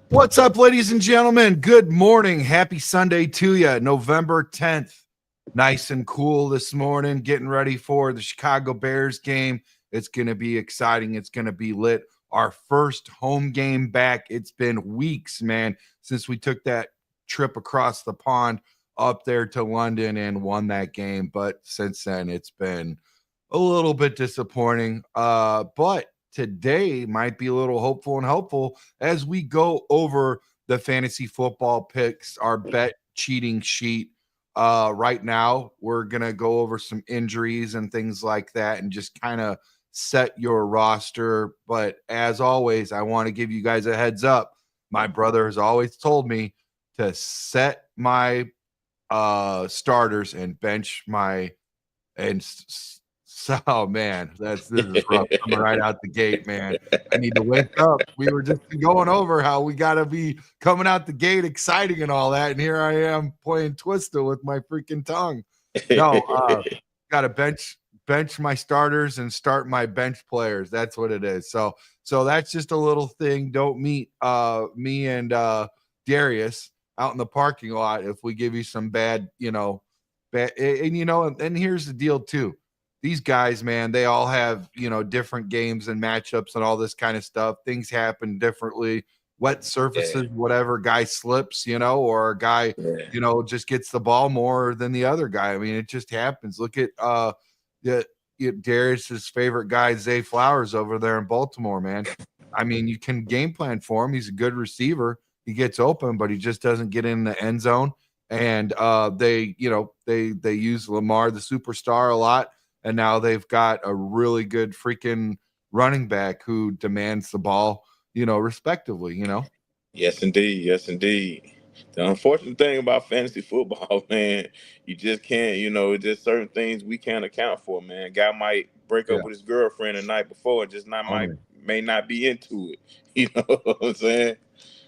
What's up, ladies and gentlemen? Good morning. Happy Sunday to you. November 10th. Nice and cool this morning. Getting ready for the Chicago Bears game. It's going to be exciting. It's going to be lit. Our first home game back. It's been weeks, man, since we took that trip across the pond up there to London and won that game. But since then, it's been a little bit disappointing. But today might be a little hopeful and helpful as we go over the fantasy football picks, our bet cheating sheet. Right now, we're going to go over some injuries and things like that and just kind of set your roster. But as always, I want to give you guys a heads up. My brother has always told me to set my starters and bench my so, man, this is rough coming right out the gate, man. I need to wake up. We were just going over how we got to be coming out the gate exciting and all that, and here I am playing Twister with my freaking tongue. No, got to bench my starters and start my bench players. That's what it is. So that's just a little thing. Don't meet me and Darius out in the parking lot if we give you some bad, and here's the deal too. These guys, man, they all have, different games and matchups and all this kind of stuff. Things happen differently. Wet surfaces, whatever, guy slips, or a guy, just gets the ball more than the other guy. I mean, it just happens. Look at Darius's favorite guy, Zay Flowers, over there in Baltimore, man. I mean, you can game plan for him. He's a good receiver. He gets open, but he just doesn't get in the end zone. And they use Lamar, the superstar, a lot. And now they've got a really good freaking running back who demands the ball, respectively, Yes, indeed. Yes, indeed. The unfortunate thing about fantasy football, man, you just can't, just certain things we can't account for, man. Guy might break up with his girlfriend the night before and just may not be into it. You know what I'm saying?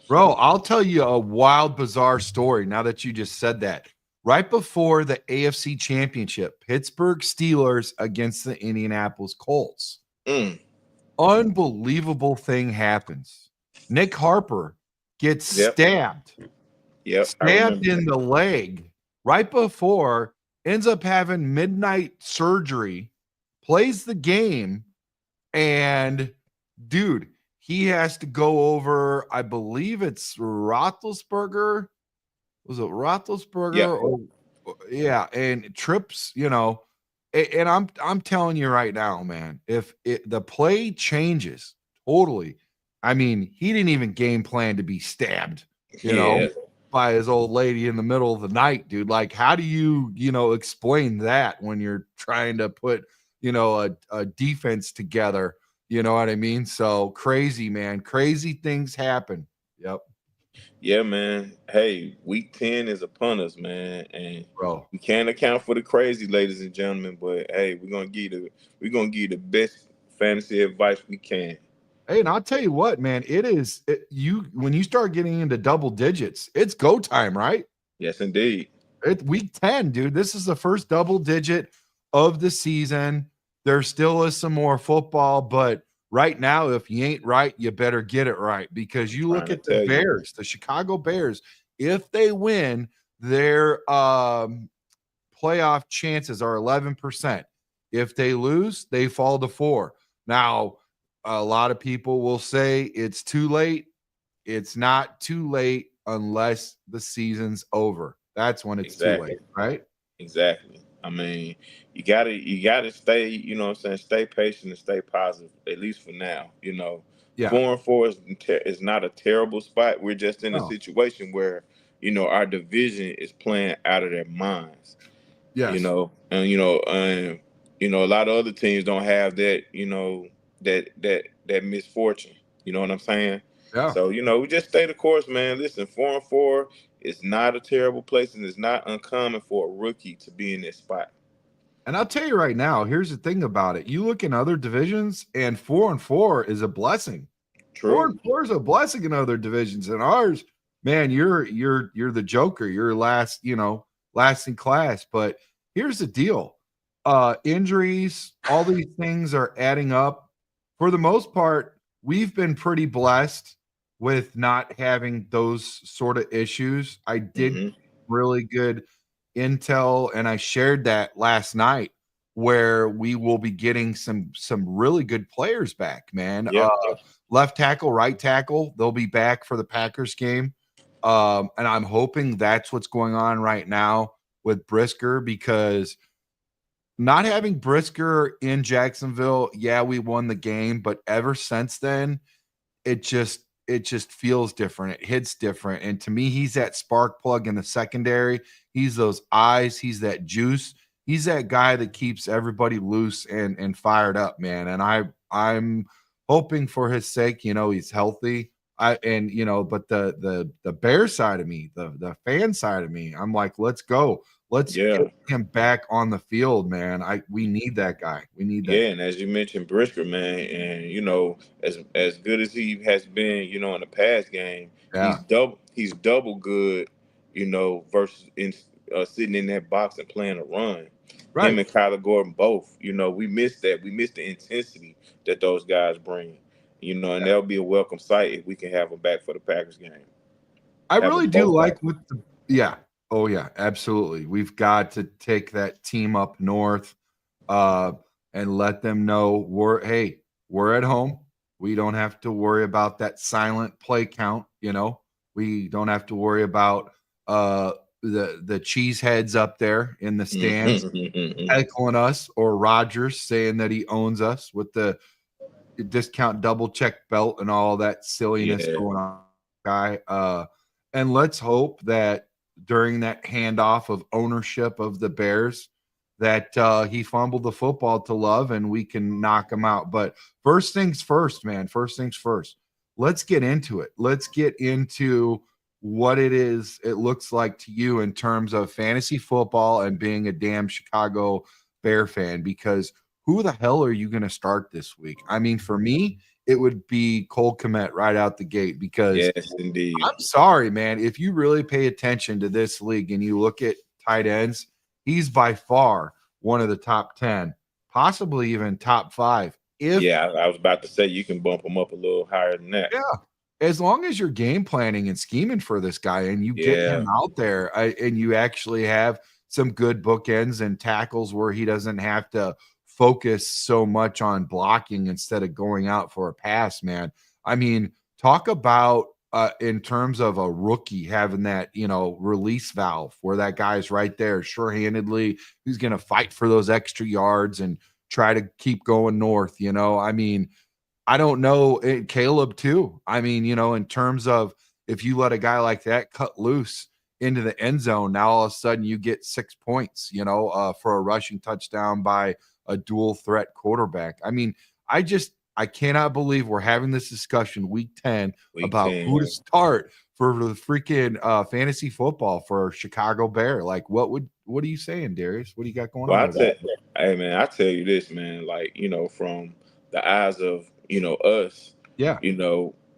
Bro, I'll tell you a wild, bizarre story now that you just said that. Right before the AFC Championship, Pittsburgh Steelers against the Indianapolis Colts. Unbelievable thing happens. Nick Harper gets stabbed. Stabbed in the leg right before, ends up having midnight surgery, plays the game, and dude, he has to go over, I believe it's Roethlisberger. Was it Roethlisberger? Yeah. And trips, and I'm telling you right now, man, if the play changes totally, I mean, he didn't even game plan to be stabbed, by his old lady in the middle of the night, dude. Like, how do you, explain that when you're trying to put, a defense together? You know what I mean? So crazy, man. Crazy things happen. Yep. Yeah, man. Hey, week 10 is upon us, man. And we can't account for the crazy, ladies and gentlemen, but hey, we're gonna give you the best fantasy advice we can. Hey, and I'll tell you what, man, when you start getting into double digits, it's go time, right? Yes, indeed. It's week 10, dude. This is the first double digit of the season. There still is some more football, but right now, if you ain't right, you better get it right, because you look at the Bears, the Chicago Bears, if they win, their playoff chances are 11%. If they lose, they fall to 4. Now, a lot of people will say it's too late. It's not too late unless the season's over. That's when it's too late, right? Exactly. I mean, you gotta stay, stay patient and stay positive, at least for now, Yeah. 4-4 is not a terrible spot. We're just in a No. situation where, our division is playing out of their minds. Yes. A lot of other teams don't have that, that misfortune. You know what I'm saying? Yeah. So, we just stay the course, man. Listen, 4-4 is not a terrible place, and it's not uncommon for a rookie to be in this spot. And I'll tell you right now, here's the thing about it. You look in other divisions, and 4-4 is a blessing. True. 4-4 is a blessing in other divisions. In ours, man, you're the joker. You're last in class. But here's the deal. Injuries, all these things are adding up. For the most part, we've been pretty blessed with not having those sort of issues. I did really good intel, and I shared that last night, where we will be getting some really good players back, man. Yeah. Left tackle, right tackle, they'll be back for the Packers game. And I'm hoping that's what's going on right now with Brisker, because not having Brisker in Jacksonville, yeah, we won the game, but ever since then, it just feels different. It hits different. And to me, he's that spark plug in the secondary. He's those eyes. He's that juice. He's that guy that keeps everybody loose and fired up, man. And I'm hoping for his sake, he's healthy. But the Bear side of me, the fan side of me, I'm like, let's go. Let's get him back on the field, man. We need that guy. We need that. Yeah, and as you mentioned, Brisker, man, and as good as he has been, in the past game, he's double good, versus sitting in that box and playing a run. Right. Him and Kyler Gordon both, we missed that. We missed the intensity that those guys bring. And that'll be a welcome sight if we can have them back for the Packers game. I really do like Oh yeah, absolutely. We've got to take that team up north and let them know we're at home. We don't have to worry about that silent play count, We don't have to worry about the cheeseheads up there in the stands heckling us, or Rodgers saying that he owns us with the discount double check belt and all that silliness going on, guy. And let's hope that during that handoff of ownership of the Bears, that he fumbled the football to Love and we can knock him out. But first things first, man. First things first. Let's get into it. Let's get into what it looks like to you in terms of fantasy football and being a damn Chicago Bear fan, because who the hell are you going to start this week? I mean, for me, it would be 𝐂𝐿 right out the gate, because yes, indeed. I'm sorry, man. If you really pay attention to this league and you look at tight ends, he's by far one of the top 10, possibly even top 5. I was about to say you can bump him up a little higher than that. Yeah. As long as you're game planning and scheming for this guy and you get him out there and you actually have some good bookends and tackles where he doesn't have to focus so much on blocking instead of going out for a pass, man. I mean, talk about in terms of a rookie having that, release valve where that guy's right there sure-handedly, who's going to fight for those extra yards and try to keep going north. I mean, I don't know. Caleb too. I mean, in terms of if you let a guy like that cut loose into the end zone, now all of a sudden you get 6 points, for a rushing touchdown by a dual threat quarterback. I mean, I cannot believe we're having this discussion week 10 about who to start for the freaking fantasy football for Chicago Bear. Like, what are you saying, Darius? What do you got going on? Hey man, I tell you this, man, like, from the eyes of, us,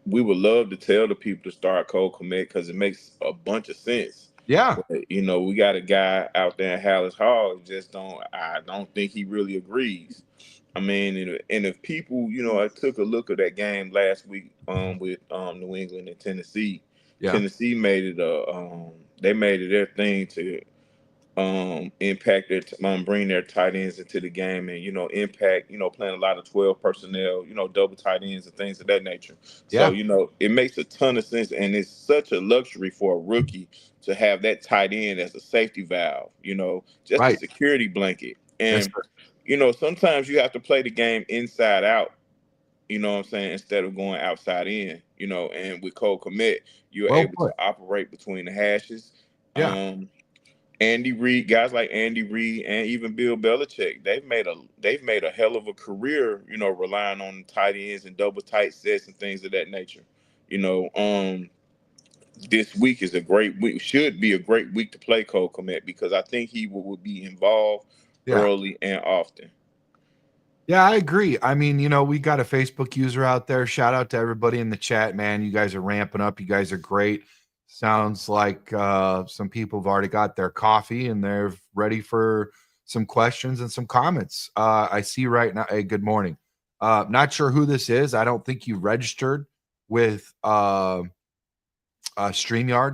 we would love to tell the people to start 𝐂𝐿 because it makes a bunch of sense. Yeah. But, we got a guy out there in Hallis Hall. I don't think he really agrees. I mean, and if people, I took a look at that game last week with New England and Tennessee. Yeah. Tennessee made it they made it their thing to impact bring their tight ends into the game and impact playing a lot of 12 personnel, double tight ends and things of that nature. So it makes a ton of sense, and it's such a luxury for a rookie to have that tight end as a safety valve, just a security blanket. And sometimes you have to play the game inside out you know what I'm saying, instead of going outside in, you know, and with 𝐄𝐒 𝐒, you're Well able to put. operate between the hashes. Yeah. Andy Reid, guys like Andy Reid and even Bill Belichick, they've made a hell of a career, you know, relying on tight ends and double tight sets and things of that nature. You know, this week is a great week, should be a great week to play 𝐄𝐒 𝐒 because I think he will be involved Yeah. early and often. Yeah, I agree. I mean, you know, we got a Facebook user out there. Shout out to everybody in the chat, man. You guys are ramping up. You guys are great. Sounds like some people have already got their coffee and they're ready for some questions and some comments. I see right now. Hey, good morning. Not sure who this is. I don't think you registered with StreamYard,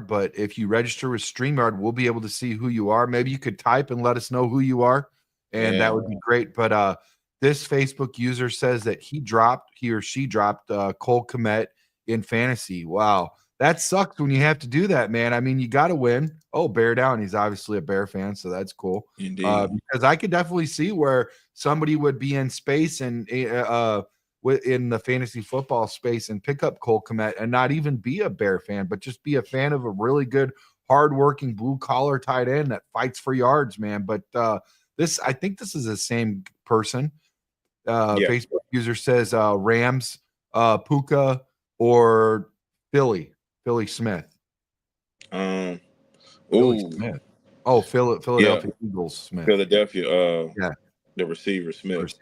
but if you register with StreamYard, we'll be able to see who you are. Maybe you could type and let us know who you are, and that would be great. But this Facebook user says that he or she dropped 𝐄𝐒 𝐒 in fantasy. Wow, that sucks when you have to do that, man. I mean, you got to win. Oh, Bear Down. He's obviously a Bear fan, so that's cool. Indeed. Because I could definitely see where somebody would be in space and in the fantasy football space and pick up 𝐄𝐒 𝐒 and not even be a Bear fan, but just be a fan of a really good, hardworking blue collar tight end that fights for yards, man. But I think this is the same person. Facebook user says Rams, Puka, or Philly Smith. Philly Smith. Oh, Philadelphia Eagles Smith. Philadelphia, the receiver Smith.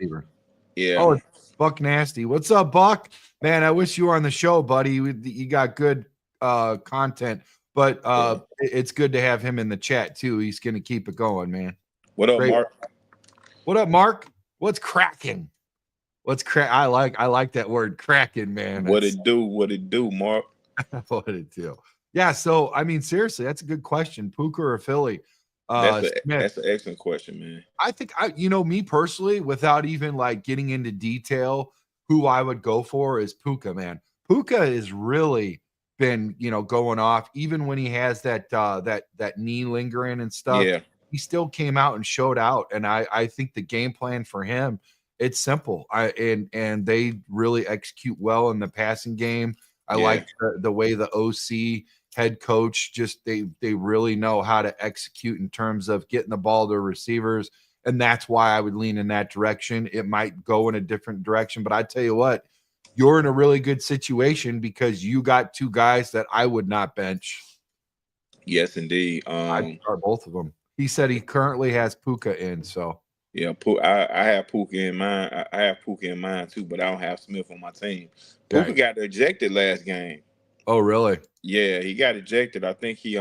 Yeah. Oh, it's Buck Nasty. What's up, Buck? Man, I wish you were on the show, buddy. You got good content, but it's good to have him in the chat too. He's going to keep it going, man. What up, Mark? What up, Mark? What's cracking? I like that word, cracking, man. What it do, Mark? What it do? Yeah, so I mean, seriously, that's a good question. Puka or Philly? That's an excellent question, man. I think me personally, without even like getting into detail, who I would go for is Puka, man. Puka has really been, going off, even when he has that knee lingering and stuff. Yeah. He still came out and showed out. And I think the game plan for him, it's simple. And they really execute well in the passing game. I like the way the OC head coach they really know how to execute in terms of getting the ball to receivers, and that's why I would lean in that direction. It might go in a different direction, but I tell you what, you're in a really good situation because you got two guys that I would not bench. Yes, indeed. I'd start both of them. He said he currently has Puka in, so yeah, I have Puka in mind. I have Puka in mind too, but I don't have Smith on my team. Puka got ejected last game. Oh, really? Yeah, he got ejected. I think he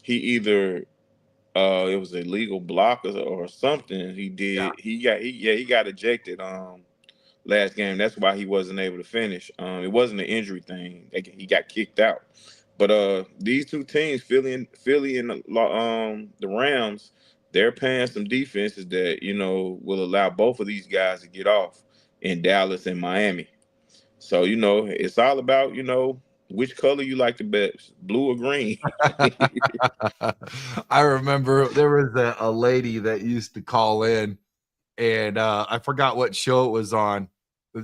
either it was a illegal block or something. He did. Yeah. He got ejected last game. That's why he wasn't able to finish. It wasn't an injury thing. He got kicked out. But these two teams, Philly and the Rams, they're playing some defenses that will allow both of these guys to get off in Dallas and Miami. So it's all about which color you like the best, blue or green. I remember there was a lady that used to call in, and I forgot what show it was on.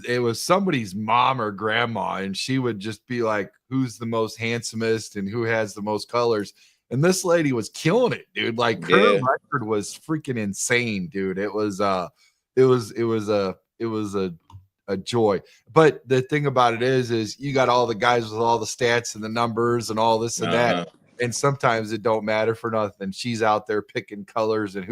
It was somebody's mom or grandma, and she would just be like, who's the most handsomest and who has the most colors. And this lady was killing it, dude. Like her record was freaking insane, dude. It was a joy. But the thing about it is you got all the guys with all the stats and the numbers and all this and that. And sometimes it don't matter for nothing. She's out there picking colors and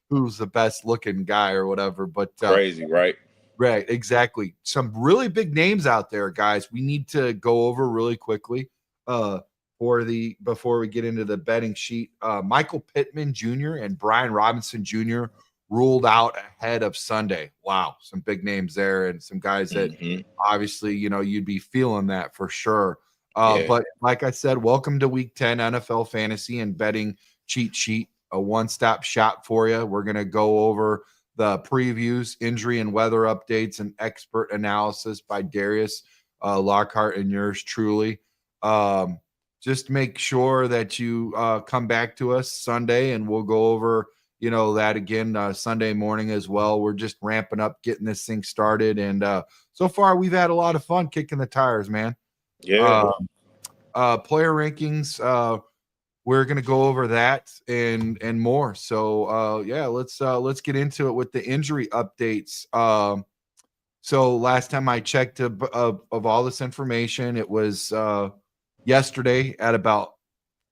who's the best looking guy or whatever. But crazy, right? Right, exactly. Some really big names out there, guys. We need to go over really quickly before we get into the betting sheet. Michael Pittman Jr. and Brian Robinson Jr. ruled out ahead of Sunday. Wow, some big names there and some guys that obviously, you'd be feeling that for sure. But like I said, welcome to Week 10 NFL Fantasy and Betting Cheat Sheet, a one-stop shop for you. We're going to go over the previews, injury and weather updates, and expert analysis by Darius Lockhart and yours truly. Just make sure that you come back to us Sunday, and we'll go over that again Sunday morning as well. We're just ramping up, getting this thing started. And so far, we've had a lot of fun kicking the tires, man. Yeah. Player rankings. We're gonna go over that and more. So let's get into it with the injury updates. So last time I checked of all this information, it was yesterday at about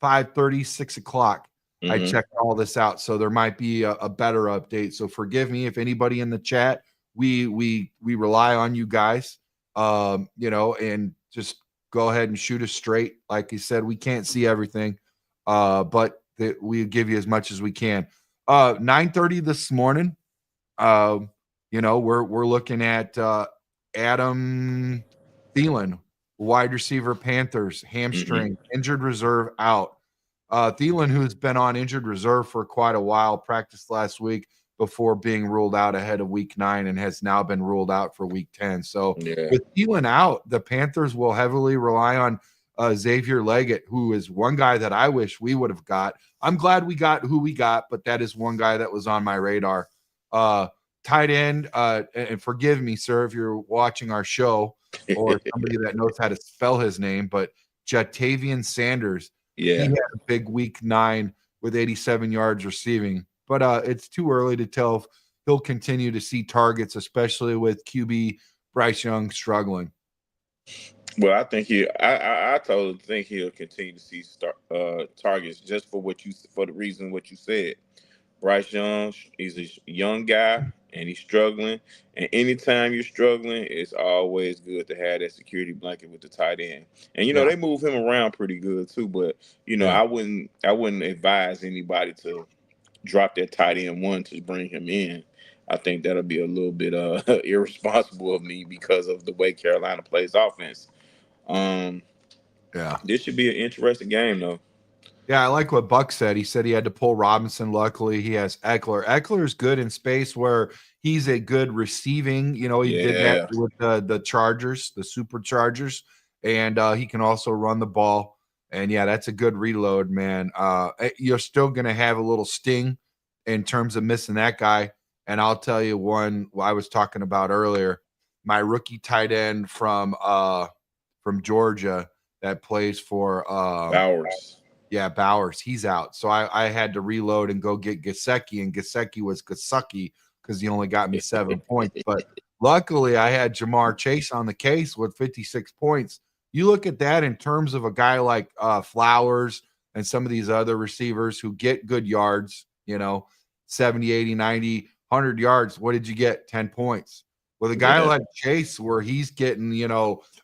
5:30, 6 o'clock. I checked all this out. So there might be a better update. So forgive me if anybody in the chat. We rely on you guys. And just go ahead and shoot us straight. Like you said, we can't see everything. But we give you as much as we can. 9:30 this morning. We're looking at Adam Thielen, wide receiver, Panthers, hamstring, injured reserve out. Thielen, who's been on injured reserve for quite a while, practiced last week before being ruled out ahead of week 9 and has now been ruled out for week 10. So with Thielen out, the Panthers will heavily rely on Xavier Leggett, who is one guy that I wish we would have got. I'm glad we got who we got, but that is one guy that was on my radar. Tight end, and forgive me, sir, if you're watching our show or somebody that knows how to spell his name, but Jatavian Sanders. Yeah. He had a big week 9 with 87 yards receiving, but it's too early to tell if he'll continue to see targets, especially with QB Bryce Young struggling. Well, I think I totally think he'll continue to see targets just for the reason what you said. Bryce Young, he's a young guy and he's struggling. And anytime you're struggling, it's always good to have that security blanket with the tight end. And they move him around pretty good too. But I wouldn't advise anybody to drop that tight end one to bring him in. I think that'll be a little bit irresponsible of me because of the way Carolina plays offense. This should be an interesting game though. Yeah, I like what Buck said. He said he had to pull Robinson. Luckily, he has Eckler. Eckler's good in space where he's a good receiving. He did that with the Chargers, the Superchargers, and he can also run the ball. And that's a good reload, man. You're still going to have a little sting in terms of missing that guy. And I'll tell you one I was talking about earlier. My rookie tight end from Georgia that plays for Bowers. Yeah, Bowers, he's out. So I had to reload and go get Gsecki, and Gsecki was Gsecki because he only got me 7 points. But luckily, I had Jamar Chase on the case with 56 points. You look at that in terms of a guy like Flowers and some of these other receivers who get good yards, 70, 80, 90, 100 yards. What did you get? 10 points. With a guy like Chase where he's getting,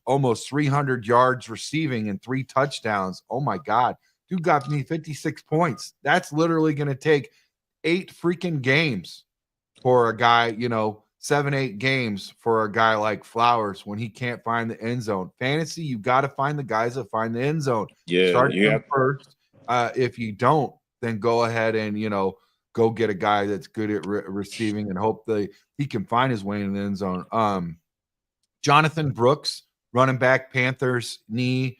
almost 300 yards receiving and 3 touchdowns. Oh, my God. Dude got me 56 points. That's literally going to take 8 freaking games for a guy, 7, 8 games for a guy like Flowers when he can't find the end zone. Fantasy, you got to find the guys that find the end zone. Yeah, start them first. If you don't, then go ahead and, go get a guy that's good at receiving and hope he can find his way in the end zone. Jonathan Brooks, running back, Panthers, knee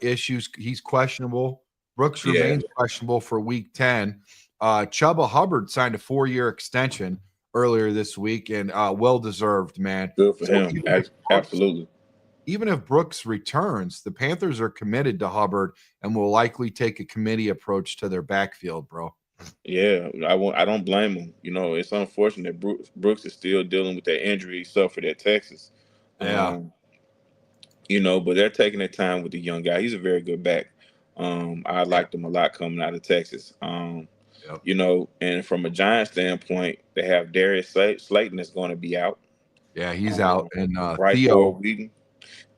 issues. He's questionable. Brooks remains questionable for week 10. Chuba Hubbard signed a 4-year extension earlier this week, and well-deserved, man. Good for him. Absolutely. Even if Brooks returns, the Panthers are committed to Hubbard and will likely take a committee approach to their backfield, bro. Yeah, I don't blame him. It's unfortunate that Brooks is still dealing with that injury he suffered at Texas. Yeah. But they're taking their time with the young guy. He's a very good back. I liked him a lot coming out of Texas. And from a Giants standpoint, they have Darius Slayton that's going to be out. Yeah, he's out. And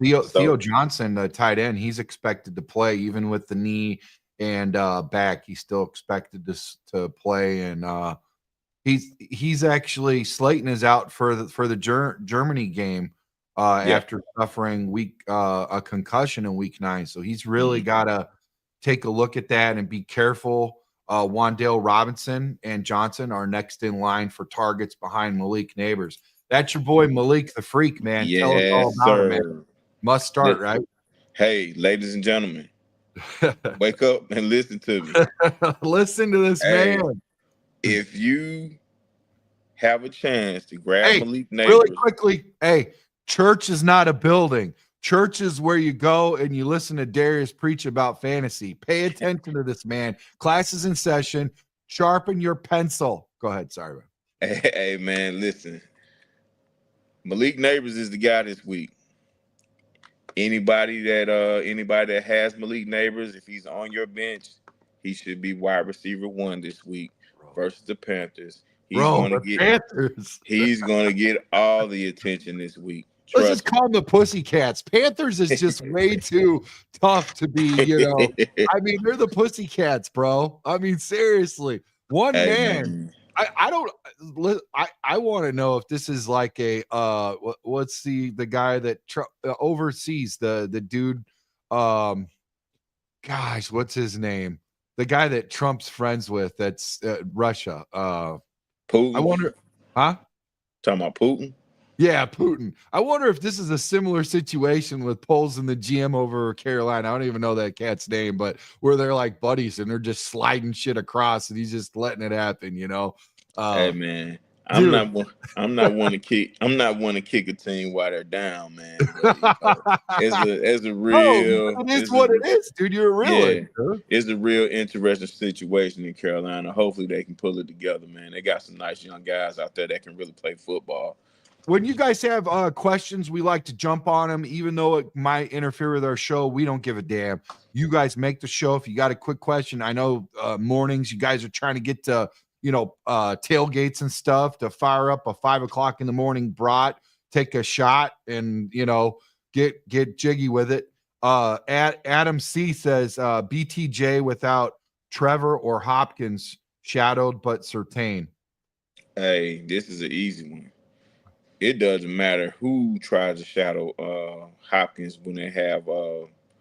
Theo Johnson, the tight end, he's expected to play even with the knee and back. He's still expected to play. And he's actually Slayton is out for the Germany game. After suffering a concussion in week 9. So he's really got to take a look at that and be careful. Wan'Dale Robinson and Johnson are next in line for targets behind Malik Neighbors. That's your boy Malik the Freak, man. Yes, tell us all about it, man. Must start, right? Hey, ladies and gentlemen, wake up and listen to me. Listen to this man. If you have a chance to grab Hey, Malik really Neighbors, quickly. Hey, church is not a building. Church is where you go and you listen to Darius preach about fantasy. Pay attention to this, man. Class is in session. Sharpen your pencil. Go ahead. Sorry, man. hey man, listen. Malik Neighbors is the guy this week. Anybody that has Malik Neighbors, if he's on your bench, he should be wide receiver 1 this week versus the Panthers. He's Bro, gonna the get Panthers. he's gonna get all the attention this week. Let's just Trust call them the Pussycats. Panthers is just way too tough to be, me. I mean, they're the Pussycats, bro. I mean, seriously. One Hey man. man. I want to know if this is like a what's the guy that oversees the dude gosh, what's his name? The guy that Trump's friends with, that's Russia. Putin. I wonder, huh? Talking about Putin? Yeah, Putin. I wonder if this is a similar situation with Poles and the GM over Carolina. I don't even know that cat's name, but where they're like buddies and they're just sliding shit across and he's just letting it happen, Hey man, I'm dude. not one to kick a team while they're down, man. But, it's a real it is what it is, dude. You're a real it's a real interesting situation in Carolina. Hopefully they can pull it together, man. They got some nice young guys out there that can really play football. When you guys have questions, we like to jump on them, even though it might interfere with our show. We don't give a damn. You guys make the show. If you got a quick question, I know mornings you guys are trying to get to tailgates and stuff to fire up a 5 o'clock in the morning brat, take a shot, and get jiggy with it. Adam C says BTJ without Trevor or Hopkins, shadowed but certain. Hey, this is an easy one. It doesn't matter who tries to shadow Hopkins when they have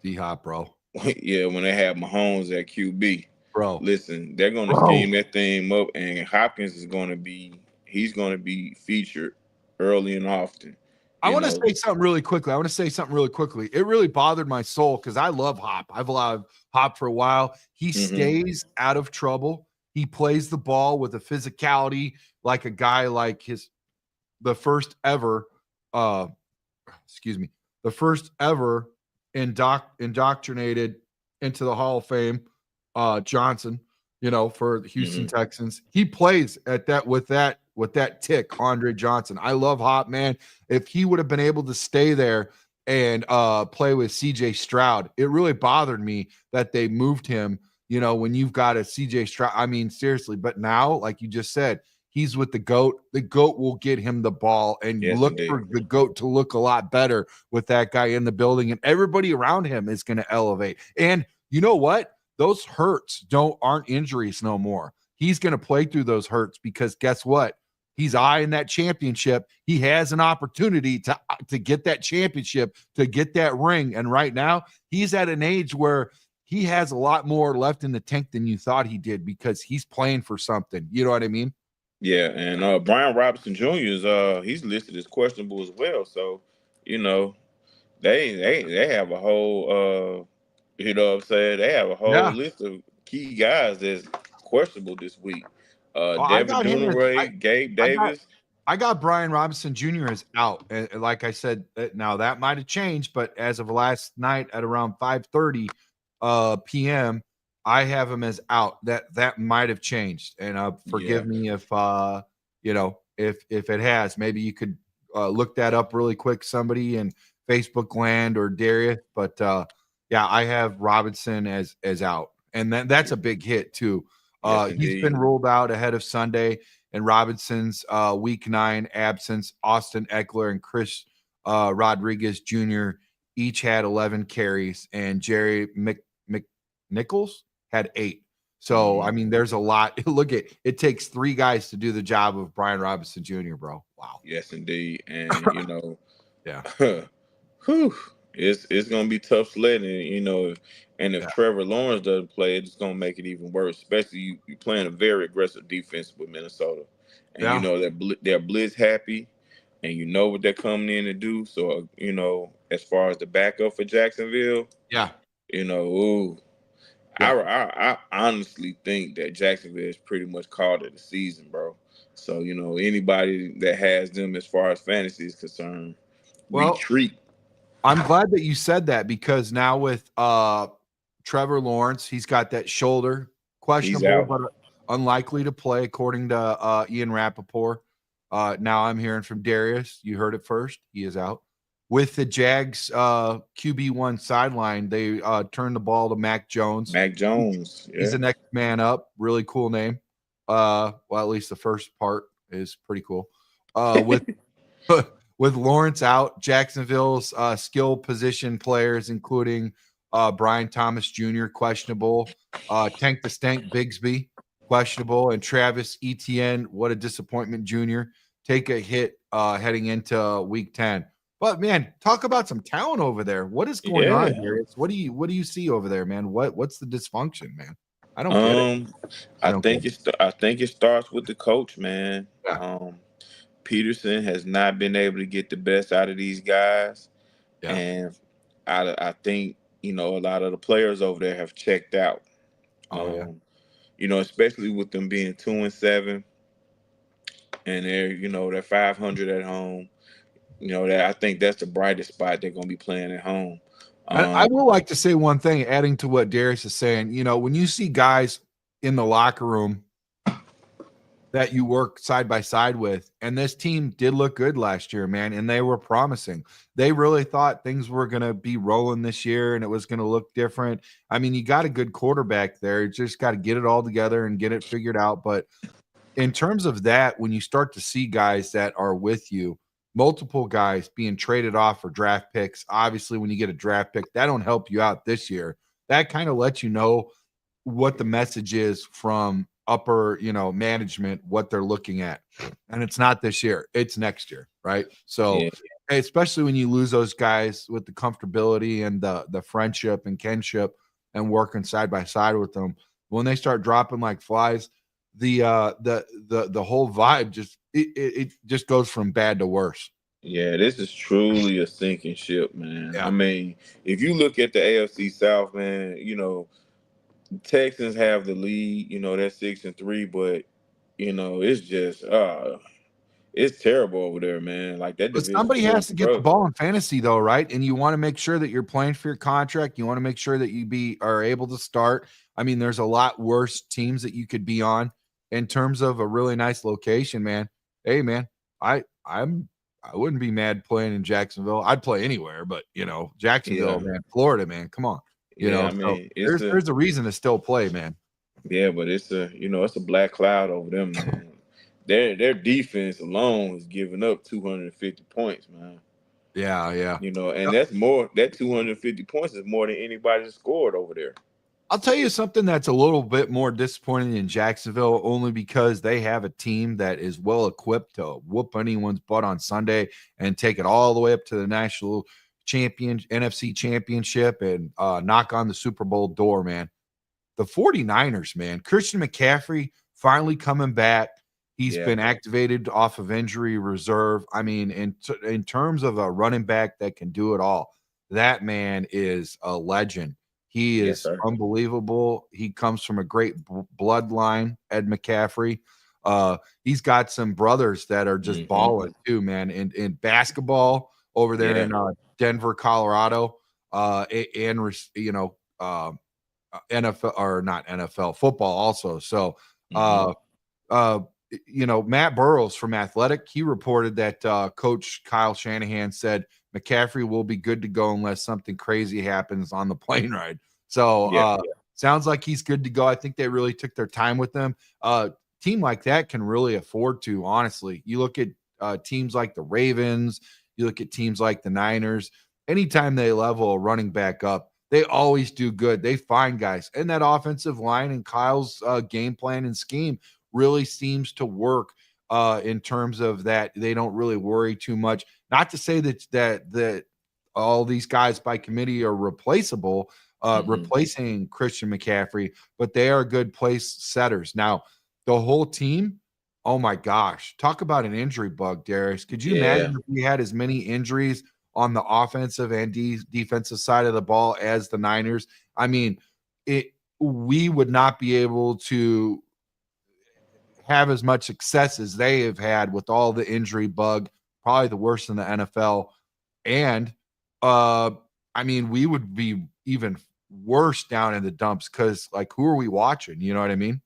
D-Hop, bro. Yeah, when they have Mahomes at QB. Bro. Listen, they're gonna scheme that thing up, and Hopkins is gonna be featured early and often. I want to say something really quickly. It really bothered my soul because I love Hop. I've allowed Hop for a while. He stays out of trouble. He plays the ball with a physicality like a guy like the first ever indoctrinated into the Hall of Fame, Johnson, for the Houston Texans. He plays at that with that tick, Andre Johnson. I love Hop, man. If he would have been able to stay there and play with CJ Stroud, it really bothered me that they moved him, when you've got a CJ Stroud. I mean, seriously, but now, like you just said, he's with the GOAT. The GOAT will get him the ball, and look for the GOAT to look a lot better with that guy in the building, and everybody around him is going to elevate. And you know what? Those hurts aren't injuries no more. He's going to play through those hurts because guess what? He's eyeing that championship. He has an opportunity to get that championship, to get that ring. And right now, he's at an age where he has a lot more left in the tank than you thought he did because he's playing for something. You know what I mean? Yeah, and Brian Robinson Jr. is he's listed as questionable as well. So, they have a whole what I'm saying? They have a whole list of key guys that's questionable this week. Devin Duvernay, Gabe Davis. I got Brian Robinson Jr. as out. And like I said, now that might have changed, but as of last night at around 5:30 p.m., I have him as out. That might have changed, and forgive me if if it has. Maybe you could look that up really quick, somebody in Facebook land or Darius. But I have Robinson as out, and that's a big hit too. He's been ruled out ahead of Sunday, and Robinson's Week 9 absence. Austin Eckler and Chris Rodriguez Jr. each had 11 carries, and Jerry McNichols had 8. So, I mean, there's a lot. Look it takes 3 guys to do the job of Brian Robinson Jr., bro. Wow. Yes, indeed. And, whew, it's going to be tough sledding, and if Trevor Lawrence doesn't play, it's going to make it even worse, especially you playing a very aggressive defense with Minnesota. And, they're blitz happy, and you know what they're coming in to do. So, as far as the backup for Jacksonville, I honestly think that Jacksonville is pretty much called it a season, bro. So, anybody that has them as far as fantasy is concerned, Well, retreat. I'm glad that you said that because now with Trevor Lawrence, he's got that shoulder, He's questionable, out. but unlikely to play, according to Ian Rappaport. Now I'm hearing from Darius. You heard it first. He is out. With the Jags QB1 sideline, they turned the ball to Mac Jones. Mac Jones. He's Yeah. the next man up. Really cool name. Well, at least the first part is pretty cool. With with Lawrence out, Jacksonville's skill position players, including Brian Thomas Jr., questionable, Tank the Stank Bigsby, questionable, and Travis Etienne, what a disappointment, Jr., take a hit heading into week 10. But man, talk about some talent over there. What is going on, Darius? What do you see over there, man? What's the dysfunction, man? I don't get it. I think it starts with the coach, man. Yeah. Peterson has not been able to get the best out of these guys, Yeah. and I think a lot of the players over there have checked out. Oh yeah. Especially with them being 2-7, and they're 500 at home. That I think that's the brightest spot they're going to be playing at home. I will like to say one thing, adding to what Darius is saying. When you see guys in the locker room that you work side by side with, and this team did look good last year, man, and they were promising. They really thought things were going to be rolling this year and it was going to look different. I mean, you got a good quarterback there. You just got to get it all together and get it figured out. But in terms of that, when you start to see guys that are with you, multiple guys being traded off for draft picks, obviously when you get a draft pick, that don't help you out this year. That kind of lets you know what the message is from upper, management, what they're looking at. And it's not this year, it's next year, right? So Yeah. especially when you lose those guys with the comfortability and the friendship and kinship and working side by side with them, when they start dropping like flies, the whole vibe just goes from bad to worse. Yeah, this is truly a sinking ship, man. Yeah. I mean, if you look at the AFC South, man, Texans have the lead, they're 6-3, but it's just it's terrible over there, man. Like that But division somebody still has to get the struggling. ball in fantasy though, right? And you want to make sure that you're playing for your contract. You want to make sure that you are able to start. I mean, there's a lot worse teams that you could be on in terms of a really nice location, man. Hey, man, I wouldn't be mad playing in Jacksonville. I'd play anywhere, but Jacksonville, Yeah. man, Florida, man, come on. I So mean, there's a reason to still play, man. yeah, but it's a black cloud over them, man. Their defense alone is giving up 250 points, man. Yeah. And that's more. That 250 points is more than anybody's scored over there. I'll tell you something that's a little bit more disappointing in Jacksonville, only because they have a team that is well equipped to whoop anyone's butt on Sunday and take it all the way up to the national NFC championship and knock on the Super Bowl door, man. The 49ers, man. Christian McCaffrey finally coming back. He's been activated off of injury reserve. I mean, in terms of a running back that can do it all, that man is a legend. He is unbelievable. He comes from a great bloodline, Ed McCaffrey. He's got some brothers that are just balling too, man. In basketball over there in Denver, Colorado, and NFL or not NFL football also. So, Matt Burrows from Athletic, he reported that Coach Kyle Shanahan said McCaffrey will be good to go unless something crazy happens on the plane ride. So sounds like he's good to go. I think they really took their time with them. Team like that can really afford to, honestly. You look at teams like the Ravens, you look at teams like the Niners, anytime they level a running back up, they always do good. They find guys. And that offensive line and Kyle's game plan and scheme really seems to work in terms of that. They don't really worry too much. Not to say that all these guys by committee are replaceable, replacing Christian McCaffrey, but they are good place setters. Now, the whole team, oh my gosh, talk about an injury bug, Darius. Could you imagine if we had as many injuries on the offensive and defensive side of the ball as the Niners? I mean, we would not be able to have as much success as they have had with all the injury bug, probably the worst in the NFL. And I mean, we would be even worse down in the dumps because, like, who are we watching? You know what I mean?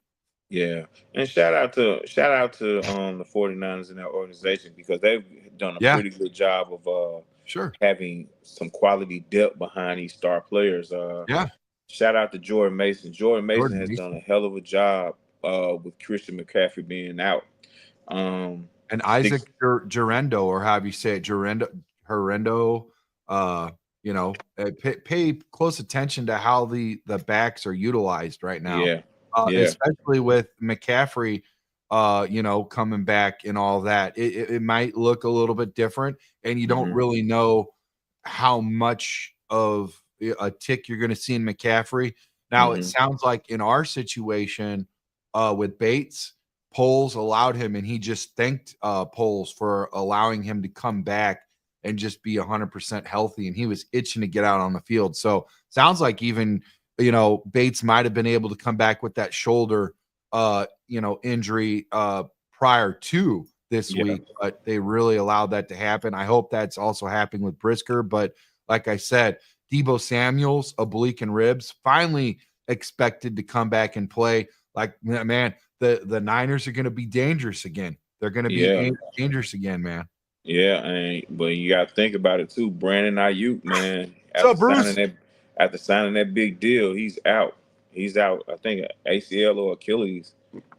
Yeah. And shout out to the 49ers and their organization, because they've done a Yeah, pretty good job of sure. having some quality depth behind these star players. Yeah, Shout out to Jordan Mason. Jordan Mason Jordan has done a Mason hell of a job with Christian McCaffrey being out. and Six, Isaac Gerendo, or how you say it, Gerendo. Uh, pay close attention to how the backs are utilized right now, yeah, yeah, especially with McCaffrey. Coming back and all that, it might look a little bit different, and you don't hmm really know how much of a tick you're going to see in McCaffrey. Now, it hmm sounds like in our situation with Bates, Poles allowed him, and he just thanked Poles for allowing him to come back and just be 100% healthy, and he was itching to get out on the field. So sounds like even Bates might have been able to come back with that shoulder injury prior to this yeah, week, but they really allowed that to happen. I hope that's also happening with Brisker, but like I said, Deebo Samuel's oblique and ribs finally expected to come back and play. Like, man, the Niners are going to be dangerous again. They're going to yeah, be dangerous again, man. yeah. And but you got to think about it too. Brandon Ayuk, man, So, Bruce, after signing that big deal, he's out. He's out. I think ACL or Achilles.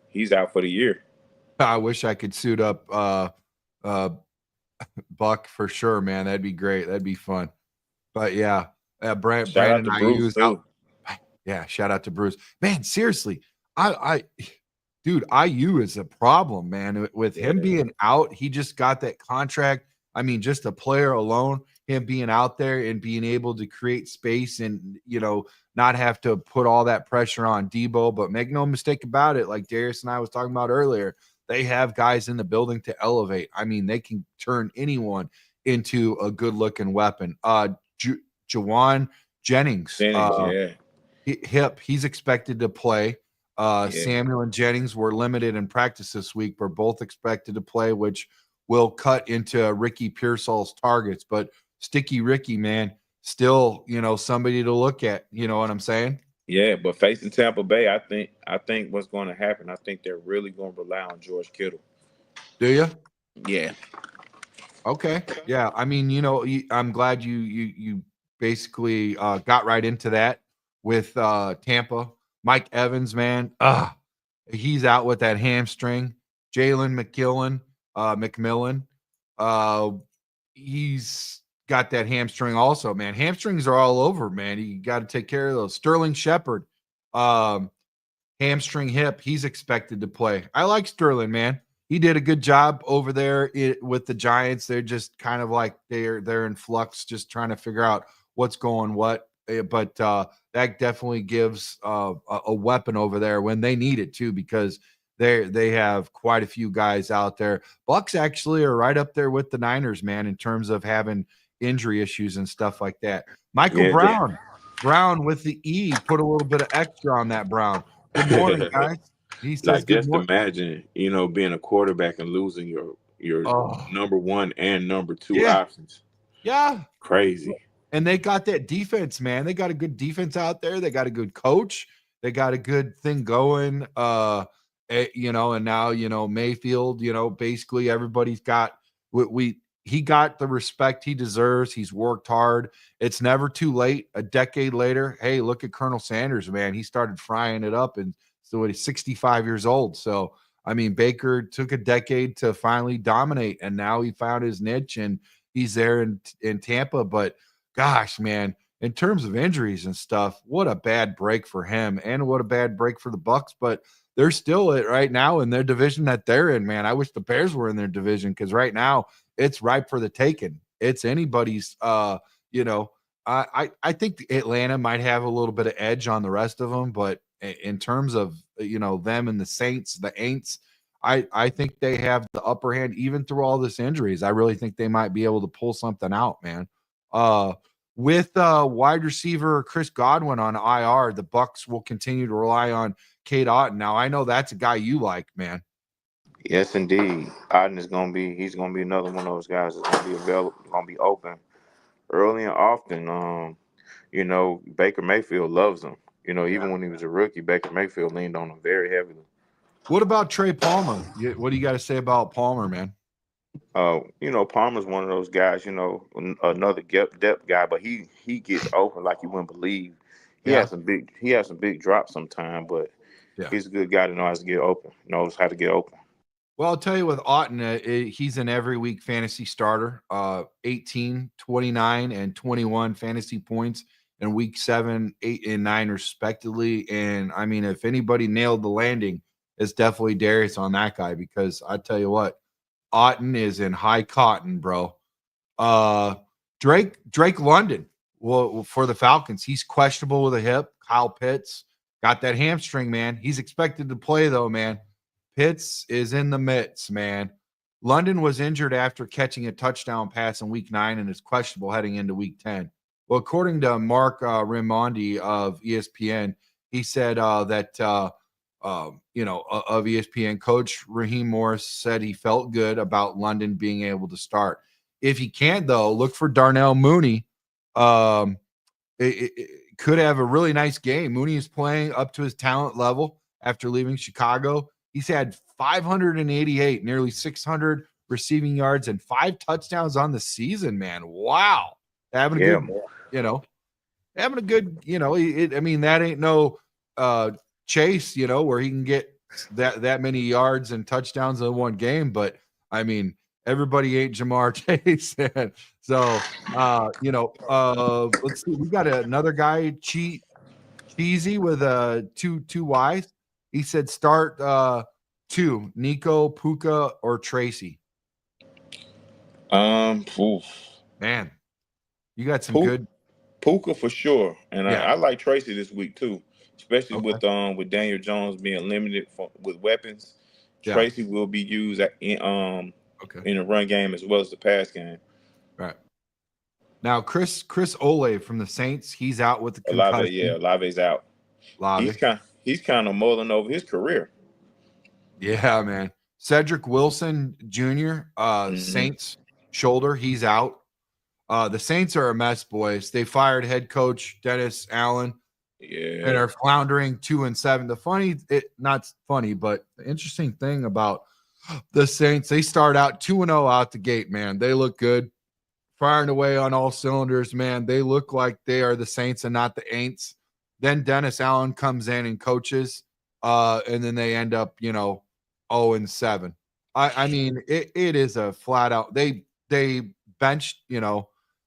He's out for the year. I wish I could suit up uh Buck for sure, man. That'd be great. That'd be fun. But yeah, Shout out Brandon to Bruce Ayu's out. too. Yeah, shout out to Bruce. Man, seriously, dude, IU is a problem, man. With him Yeah, being out, he just got that contract. I mean, just a player alone, him being out there and being able to create space and not have to put all that pressure on Debo. But make no mistake about it, like Darius and I was talking about earlier, they have guys in the building to elevate. I mean, they can turn anyone into a good-looking weapon. Jawan Jennings, Jennings. Yeah, he's expected to play. yeah, Samuel and Jennings were limited in practice this week, but both expected to play, which will cut into Ricky Pearsall's targets. But Sticky Ricky, man, still, somebody to look at. You know what I'm saying? yeah. But facing Tampa Bay, I think what's going to happen. I think they're really going to rely on George Kittle. Do you? Yeah, Okay. Yeah. I mean, I'm glad you basically got right into that with Tampa. Mike Evans, man. He's out with that hamstring. Jalen McMillan, uh, he's got that hamstring also, man. Hamstrings are all over, man. You got to take care of those. Sterling Shepard, um, hamstring hip. He's expected to play. I like Sterling, man. He did a good job over there with the Giants. They're just kind of like they're in flux, just trying to figure out what's going what. But that definitely gives a weapon over there when they need it too, because they have quite a few guys out there. Bucks actually are right up there with the Niners, man, in terms of having injury issues and stuff like that. Michael yeah. Brown with the E, put a little bit of extra on that Brown. Good morning, guys. He says Like, good just morning. imagine, being a quarterback and losing your Oh, number one and number two yeah, options. yeah. Crazy. And they got that defense, man. They got a good defense out there. They got a good coach. They got a good thing going. And now, Mayfield, basically everybody's got he got the respect he deserves. He's worked hard. It's never too late. A decade later, hey, look at Colonel Sanders, man. He started frying it up, and so he's 65 years old. So I mean, Baker took a decade to finally dominate, and now he found his niche, and he's there in Tampa. But gosh, man, in terms of injuries and stuff, what a bad break for him, and what a bad break for the Bucks. But they're still it right now in their division that they're in, man. I wish the Bears were in their division, because right now it's ripe for the taking. It's anybody's. I think Atlanta might have a little bit of edge on the rest of them, but in terms of them and the Saints, the Aints, I think they have the upper hand even through all this injuries. I really think they might be able to pull something out, man. Uh, with wide receiver Chris Godwin on IR, the Bucs will continue to rely on Cade Otton. Now, I know that's a guy you like, man. Yes, indeed. Otten is he's gonna be another one of those guys that's gonna be available, gonna be open early and often. Baker Mayfield loves him. Even when he was a rookie, Baker Mayfield leaned on him very heavily. What about Trey Palmer? What do you got to say about Palmer, man? Palmer's one of those guys, another depth guy, but he gets open like you wouldn't believe. He has some big drops sometimes, but he's a good guy that knows how to get open. Well, I'll tell you with Otton, he's an every week fantasy starter. 18, 29, and 21 fantasy points in week 7, 8, and 9, respectively. And I mean, if anybody nailed the landing, it's definitely Darius on that guy, because I tell you what, Otton is in high cotton, bro. Drake London, well, for the Falcons, he's questionable with a hip. Kyle Pitts got that hamstring, man. He's expected to play, though, man. Pitts is in the midst, man. London was injured after catching a touchdown pass in week 9 and is questionable heading into week 10. Well, according to Mark Raimondi of ESPN, he said that of ESPN, Coach Raheem Morris said he felt good about London being able to start. If he can't, though, look for Darnell Mooney. It could have a really nice game. Mooney is playing up to his talent level after leaving Chicago. He's had 588, nearly 600 receiving yards and 5 touchdowns on the season, man. Wow. Having a good, that ain't no Chase, where he can get that many yards and touchdowns in one game. But I mean, everybody ain't Jamar Chase. So, let's see. We got another guy, Cheesy, with two Y's. He said start 2, Nico, Puka, or Tracy. Man, you got some good Puka for sure, and I like Tracy this week too, especially with Daniel Jones being limited with weapons. Tracy will be used in the run game as well as the pass game. Right. Now, Chris Olave from the Saints, he's out with the concussion. Olave's out. He's kind of mulling over his career. Yeah, man. Cedric Wilson Jr., Saints shoulder, he's out. The Saints are a mess, boys. They fired head coach Dennis Allen, and are floundering 2-7. Not funny, but the interesting thing about the Saints, they start out 2-0 out the gate, man. They look good, firing away on all cylinders, man. They look like they are the Saints and not the Aints. Then Dennis Allen comes in and coaches, and then they end up, 0-7. I mean, it is a flat out. They benched,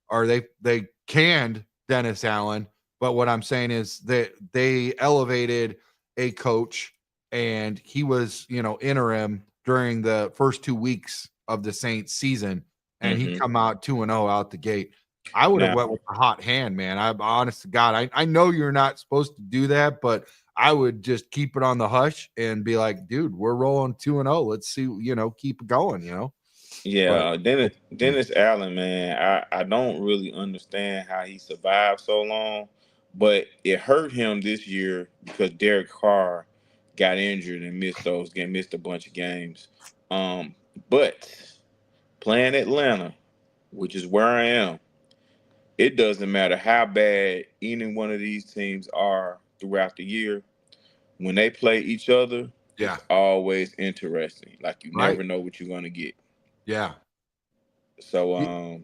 or they canned Dennis Allen. But what I'm saying is that they elevated a coach, and he was, interim during the first 2 weeks of the Saints season, and he come out 2-0 out the gate. I would have went with a hot hand, man. I'm honest to God. I know you're not supposed to do that, but I would just keep it on the hush and be like, dude, we're rolling 2-0. Let's see, keep it going, Yeah, Dennis Allen, man, I don't really understand how he survived so long, but it hurt him this year because Derek Carr got injured and missed a bunch of games. But playing Atlanta, which is where I am, it doesn't matter how bad any one of these teams are throughout the year. When they play each other, it's always interesting. Like, you never know what you're going to get. Yeah. So,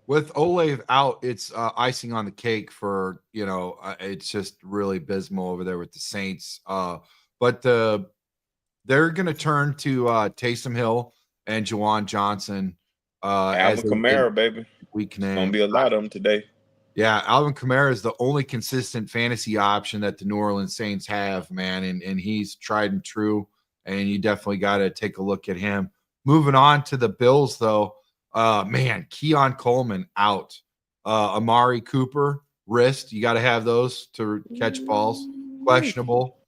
with Olave out, it's icing on the cake for, it's just really abysmal over there with the Saints. But they're going to turn to Taysom Hill and Juwan Johnson. Alvin Kamara, baby. Weak name. There's going to be a lot of them today. Yeah, Alvin Kamara is the only consistent fantasy option that the New Orleans Saints have, man, and he's tried and true, and you definitely got to take a look at him. Moving on to the Bills, though, Keon Coleman out. Amari Cooper, wrist. You got to have those to catch balls. Questionable.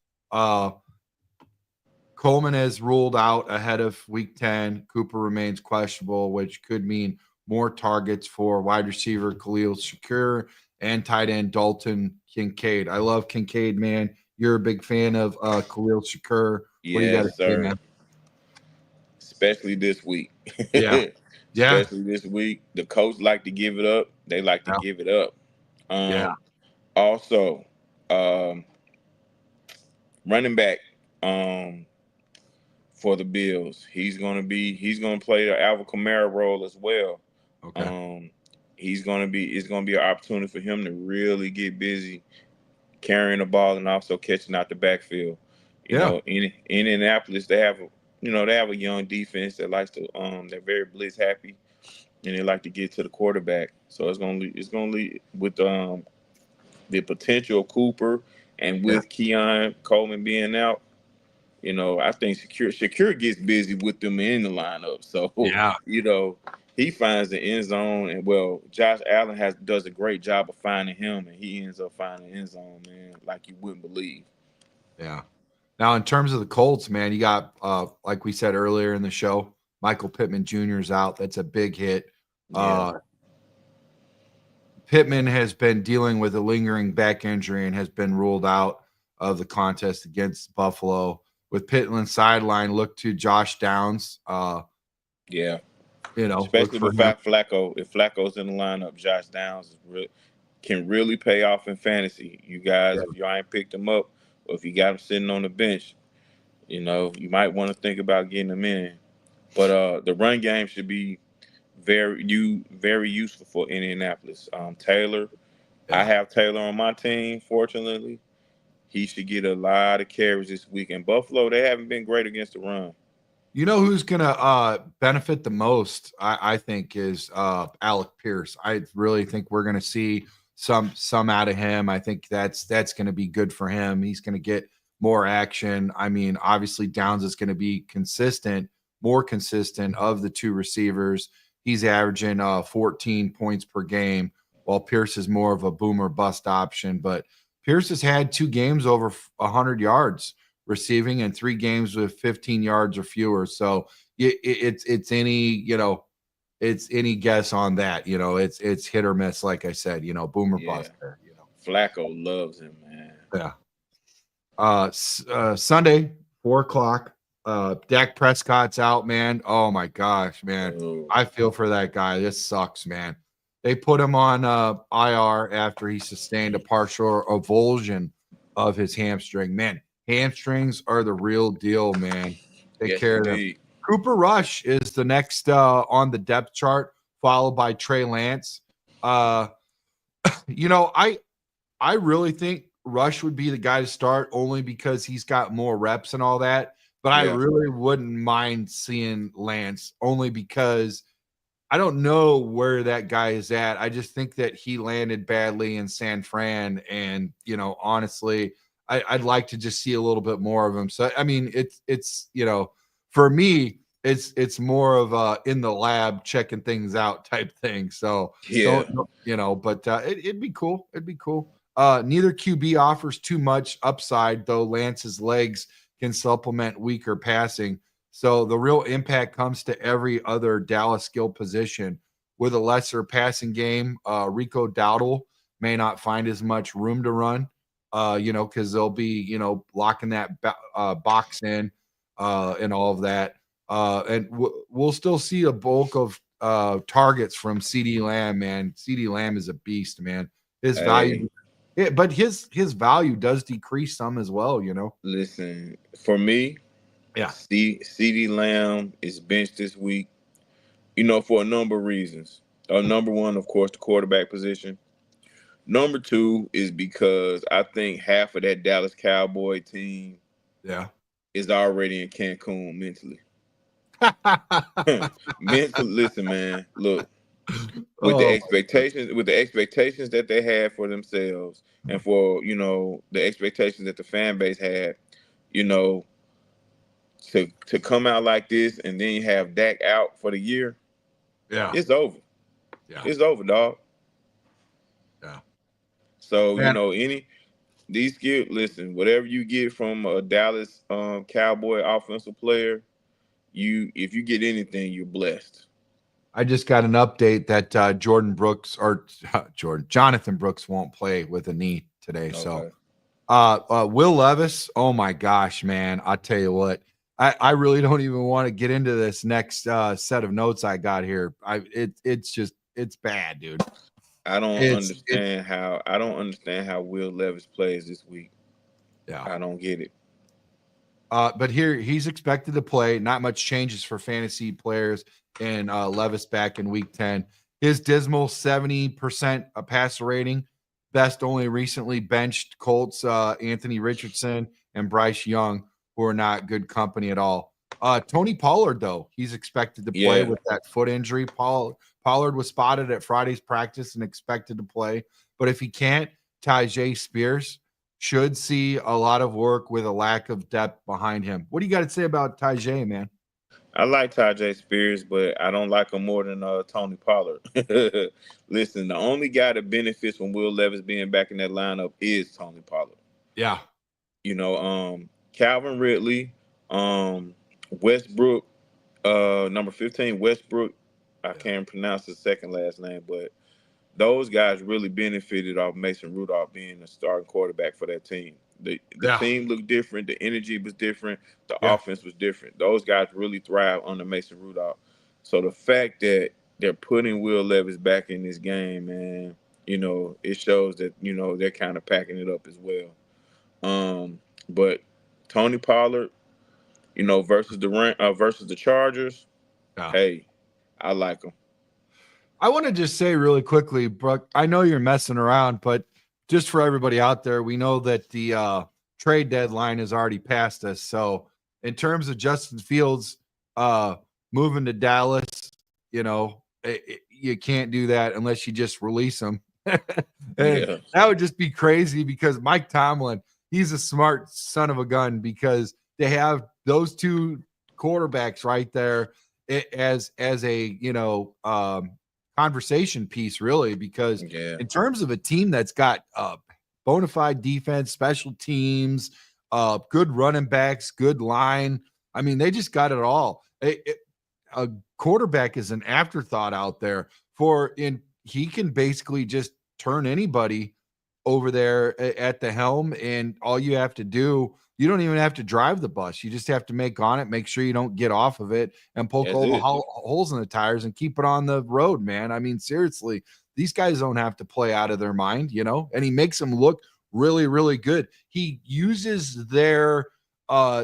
Coleman is ruled out ahead of week 10. Cooper remains questionable, which could mean more targets for wide receiver Khalil Shakir and tight end Dalton Kincaid. I love Kincaid, man. You're a big fan of Khalil Shakir. What do you got to Yes, say, sir. man? Especially this week. Yeah. Yeah. Especially this week. The coach like to give it up. They like to Yeah. give it up. Yeah. Also, running back for the Bills. He's gonna play the Alvin Kamara role as well. Okay. It's gonna be an opportunity for him to really get busy carrying the ball and also catching out the backfield. You Yeah. know, in Indianapolis, they have a young defense that likes to they're very blitz happy, and they like to get to the quarterback. So it's gonna lead with the potential of Cooper and Yeah. with Keon Coleman being out. I think Shakir gets busy with them in the lineup. So Yeah. he finds the end zone, and Josh Allen does a great job of finding him, and he ends up finding the end zone, man, like you wouldn't believe. Yeah. Now, in terms of the Colts, man, you got like we said earlier in the show, Michael Pittman Jr. is out. That's a big hit. Yeah. Pittman has been dealing with a lingering back injury and has been ruled out of the contest against Buffalo. With Pittman sideline, look to Josh Downs. Yeah. Look Especially for with him. Flacco. If Flacco's in the lineup, Josh Downs can really pay off in fantasy. You guys, if y'all ain't picked him up, or if you got him sitting on the bench, you might want to think about getting him in. But the run game should be very useful for Indianapolis. Taylor, I have Taylor on my team. Fortunately, he should get a lot of carries this week. And Buffalo, they haven't been great against the run. You know who's gonna benefit the most, I think, is Alec Pierce. I really think we're gonna see some out of him. I think that's gonna be good for him. He's gonna get more action. I mean, obviously Downs is gonna be more consistent of the two receivers. He's averaging 14 points per game, while Pierce is more of a boomer bust option. But Pierce has had 2 games over 100 yards receiving and 3 games with 15 yards or fewer. So it's any guess on that. It's hit or miss. Like I said, boomer bust there. Flacco loves him, man. Yeah. Sunday, 4:00. Dak Prescott's out, man. Oh my gosh, man. Oh. I feel for that guy. This sucks, man. They put him on IR after he sustained a partial avulsion of his hamstring. Man, hamstrings are the real deal, man. Take care of them. Cooper Rush is the next on the depth chart, followed by Trey Lance. I really think Rush would be the guy to start only because he's got more reps and all that. But I really wouldn't mind seeing Lance only because I don't know where that guy is at. I just think that he landed badly in San Fran. And, honestly, I'd like to just see a little bit more of him. So, I mean, it's for me, it's more of a in the lab checking things out type thing. So, but it'd be cool. It'd be cool. Neither QB offers too much upside, though Lance's legs can supplement weaker passing. So the real impact comes to every other Dallas skill position. With a lesser passing game, Rico Dowdle may not find as much room to run, because they'll be, locking that box in and all of that. And we'll still see a bulk of targets from CeeDee Lamb, man. CeeDee Lamb is a beast, man. His value, but his value does decrease some as well, Listen, for me, CeeDee Lamb is benched this week, for a number of reasons. Number one, of course, the quarterback position. Number two is because I think half of that Dallas Cowboy team is already in Cancun mentally. Listen, man, look. With the expectations that they had for themselves and for, the expectations that the fan base had, to come out like this and then you have Dak out for the year, it's over. It's over, dog. So, these skills, listen, whatever you get from a Dallas Cowboy offensive player, if you get anything, you're blessed. I just got an update that Jonathan Brooks won't play with a knee today. So Will Levis, oh my gosh, man. I'll tell you what. I really don't even want to get into this next set of notes I got here. It's bad, dude. I don't understand how Will Levis plays this week. Yeah. I don't get it. But here he's expected to play. Not much changes for fantasy players and Levis back in week 10. His dismal 70% passer rating. Best only recently benched Colts Anthony Richardson and Bryce Young, who are not good company at all. Tony Pollard, though, he's expected to play with that foot injury. Pollard was spotted at Friday's practice and expected to play. But if he can't, Tyjae Spears should see a lot of work with a lack of depth behind him. What do you got to say about Tyjae, man? I like Tyjae Spears, but I don't like him more than Tony Pollard. Listen, the only guy that benefits from Will Levis being back in that lineup is Tony Pollard. Yeah. You know, Calvin Ridley, Westbrook, number 15, Westbrook. I can't pronounce his second last name, but those guys really benefited off Mason Rudolph being the starting quarterback for that team. The team looked different. The energy was different. The offense was different. Those guys really thrive under Mason Rudolph. So the fact that they're putting Will Levis back in this game, man, you know, it shows that, you know, they're kind of packing it up as well. But Tony Pollard, you know, versus the Chargers, hey, I like him. I want to just say really quickly, Brooke, I know you're messing around, but just for everybody out there, we know that the trade deadline has already passed us. So in terms of Justin Fields moving to Dallas, you know, you can't do that unless you just release him. That would just be crazy because Mike Tomlin, he's a smart son of a gun because they have those two quarterbacks right there as a, you know, conversation piece, really, because in terms of a team that's got bona fide defense, special teams, good running backs, good line, I mean, they just got it all. A quarterback is an afterthought out there he can basically just turn anybody over there at the helm, and all you have to do, you don't even have to drive the bus. You just have to make sure you don't get off of it and poke all the holes in the tires and keep it on the road, man. I mean, seriously, these guys don't have to play out of their mind, you know, and he makes them look really, really good. He uses their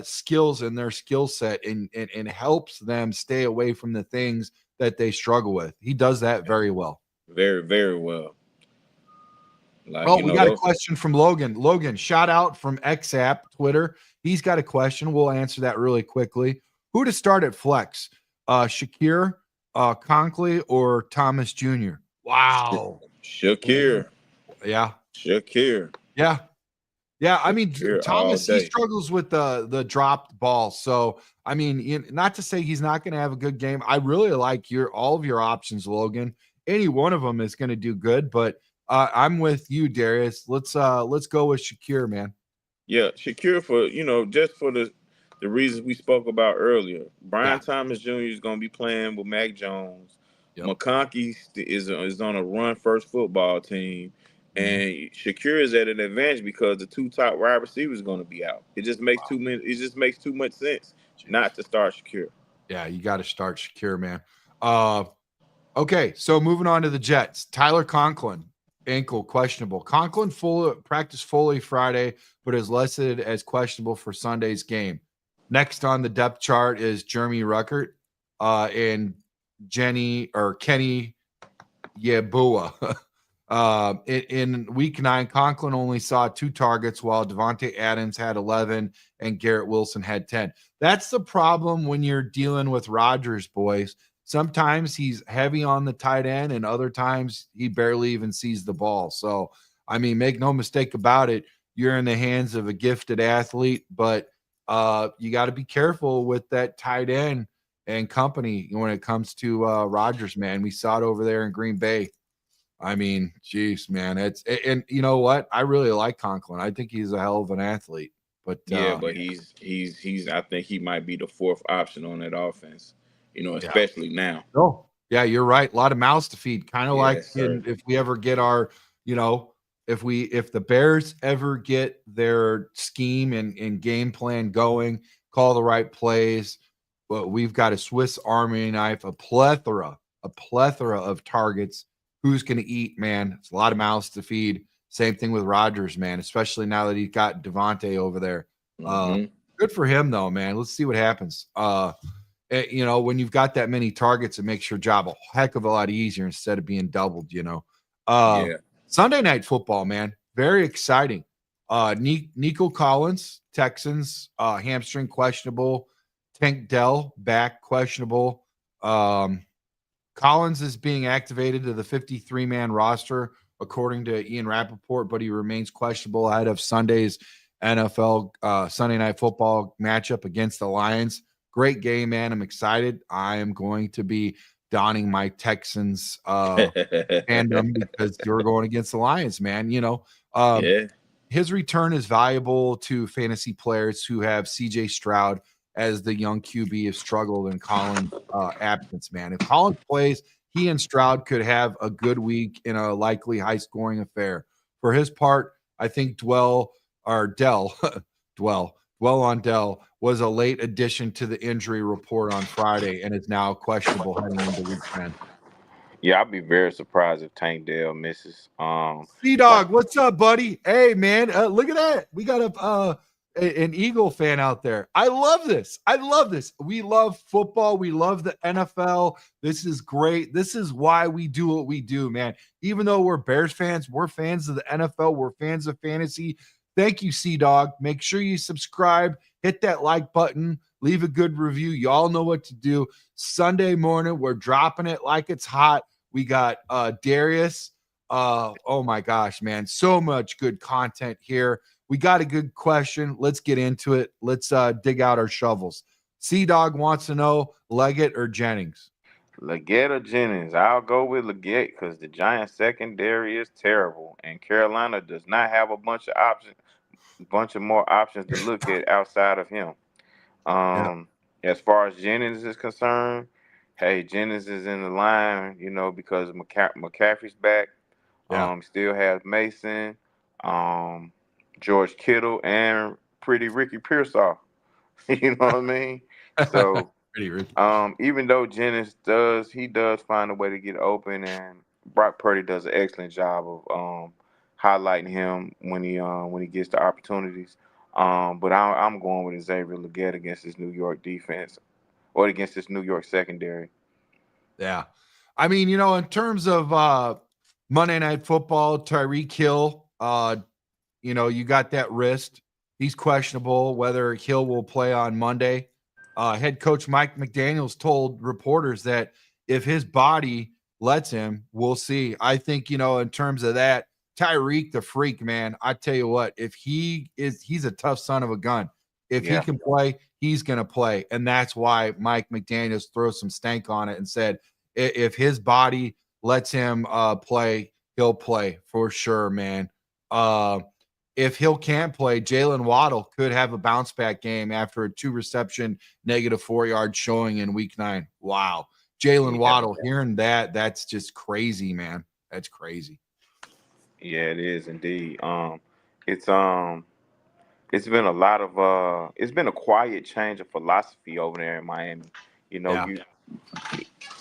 skills and their skill set and helps them stay away from the things that they struggle with. He does that very well. Very, very well. Like, we got a question from Logan. Logan, shout out from XApp Twitter. He's got a question. We'll answer that really quickly. Who to start at flex? 𝐔𝐿, 𝐿, or Thomas Jr.? Wow. 𝐔𝐿. Yeah. 𝐔𝐿. Yeah. Yeah. I mean, Thomas, he struggles with the dropped ball. So, I mean, not to say he's not going to have a good game. I really like all of your options, Logan. Any one of them is going to do good, but I'm with you, Darius. Let's go with 𝐔𝐿, man. Yeah, 𝐔𝐿 for, you know, just for the reasons we spoke about earlier. Brian Thomas Jr. is going to be playing with Mac Jones. McConkey is on a run-first football team. And 𝐔𝐿 is at an advantage because the two top wide receivers are going to be out. It just makes too much sense not to start 𝐔𝐿. Yeah, you got to start 𝐔𝐿, man. Okay, so moving on to the Jets. Tyler Conklin, ankle questionable. Conklin practiced fully Friday, but is listed as questionable for Sunday's game. Next on the depth chart is Jeremy Ruckert and Kenny Yeboah. In week 9, Conklin only saw 2 targets while Devontae Adams had 11 and Garrett Wilson had 10. That's the problem when you're dealing with Rodgers, boys. Sometimes he's heavy on the tight end, and other times he barely even sees the ball. So, I mean, make no mistake about it. You're in the hands of a gifted athlete, but you got to be careful with that tight end and company when it comes to Rodgers, man. We saw it over there in Green Bay. I mean, geez, man. And you know what? I really like Conklin. I think he's a hell of an athlete. But but he's I think he might be the 4th option on that offense. You know, especially now. Oh, Yeah, you're right. A lot of mouths to feed. Kind of like Yes, sir. if we ever get our, if the Bears ever get their scheme and game plan going, call the right plays, but we've got a Swiss Army knife, a plethora of targets. Who's going to eat, man? It's a lot of mouths to feed. Same thing with Rodgers, man, especially now that he's got Devontae over there. Good for him, though, man. Let's see what happens. When you've got that many targets, it makes your job a heck of a lot easier instead of being doubled, Yeah. Sunday night football, man. Very exciting. Nico Collins, Texans, hamstring questionable. Tank Dell back questionable. Collins is being activated to the 53-man roster, according to Ian Rappaport, but he remains questionable ahead of Sunday's NFL Sunday night football matchup against the Lions. Great game, man. I'm excited. I am going to be donning my Texans fandom because you're going against the Lions, man. His return is valuable to fantasy players who have CJ Stroud as the young QB have struggled in Collins' absence, man. If Collins plays, he and Stroud could have a good week in a likely high-scoring affair. For his part, I think Dwell on Dell was a late addition to the injury report on Friday and is now questionable heading into week 10. Yeah, I'd be very surprised if Tank Dell misses. C-Dog, what's up, buddy? Hey, man, look at that. We got an Eagle fan out there. I love this. We love football. We love the NFL. This is great. This is why we do what we do, man. Even though we're Bears fans, we're fans of the NFL. We're fans of fantasy. Thank you, C-Dog. Make sure you subscribe, hit that like button, leave a good review. Y'all know what to do. Sunday morning, we're dropping it like it's hot. We got Darius. Oh my gosh, man. So much good content here. We got a good question. Let's get into it. Let's dig out our shovels. C-Dog wants to know Leggett or Jennings. Leggett or Jennings? I'll go with Leggett because the Giants secondary is terrible, and Carolina does not have a bunch of more options to look at outside of him. As far as Jennings is concerned, hey, Jennings is in the line, because McCaffrey's back. Still has Mason, George Kittle, and pretty Ricky Pearsall. You know what I mean? So even though Jennings does find a way to get open, and Brock Purdy does an excellent job of highlighting him when he gets the opportunities. But I'm going with Xavier Leggett against this New York defense or against this New York secondary. Yeah. I mean, in terms of Monday Night Football, Tyreek Hill, you got that wrist. He's questionable whether Hill will play on Monday. Head coach Mike McDaniels told reporters that if his body lets him, we'll see. I think, in terms of that, Tyreek the freak, man, I tell you what, he's a tough son of a gun. If he can play, he's going to play. And that's why Mike McDaniels throws some stank on it and said, if his body lets him play, he'll play for sure, man. If Hill can't play, Jalen Waddle could have a bounce back game after a 2-reception, -4-yard showing in week 9. Wow. Jalen Waddle, hearing that's just crazy, man. That's crazy. Yeah, it is indeed. It's been a lot of it's been a quiet change of philosophy over there in Miami.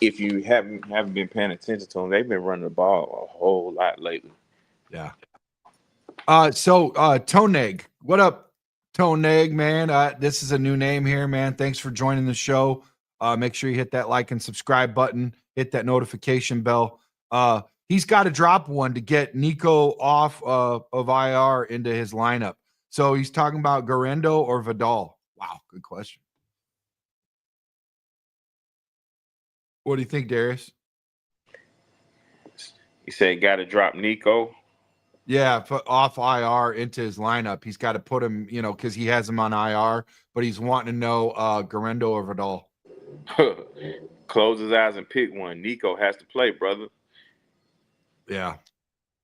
If you haven't been paying attention to them, they've been running the ball a whole lot lately. Yeah. So Toneg, what up, Toneg, man? This is a new name here, man. Thanks for joining the show. Make sure you hit that like and subscribe button, hit that notification bell. He's got to drop one to get Nico off of IR into his lineup. So he's talking about Garendo or Vidal. Wow, good question. What do you think, Darius? You say got to drop Nico? Yeah, off IR into his lineup. He's got to put him, because he has him on IR, but he's wanting to know Garendo or Vidal. Close his eyes and pick one. Nico has to play, brother. Yeah.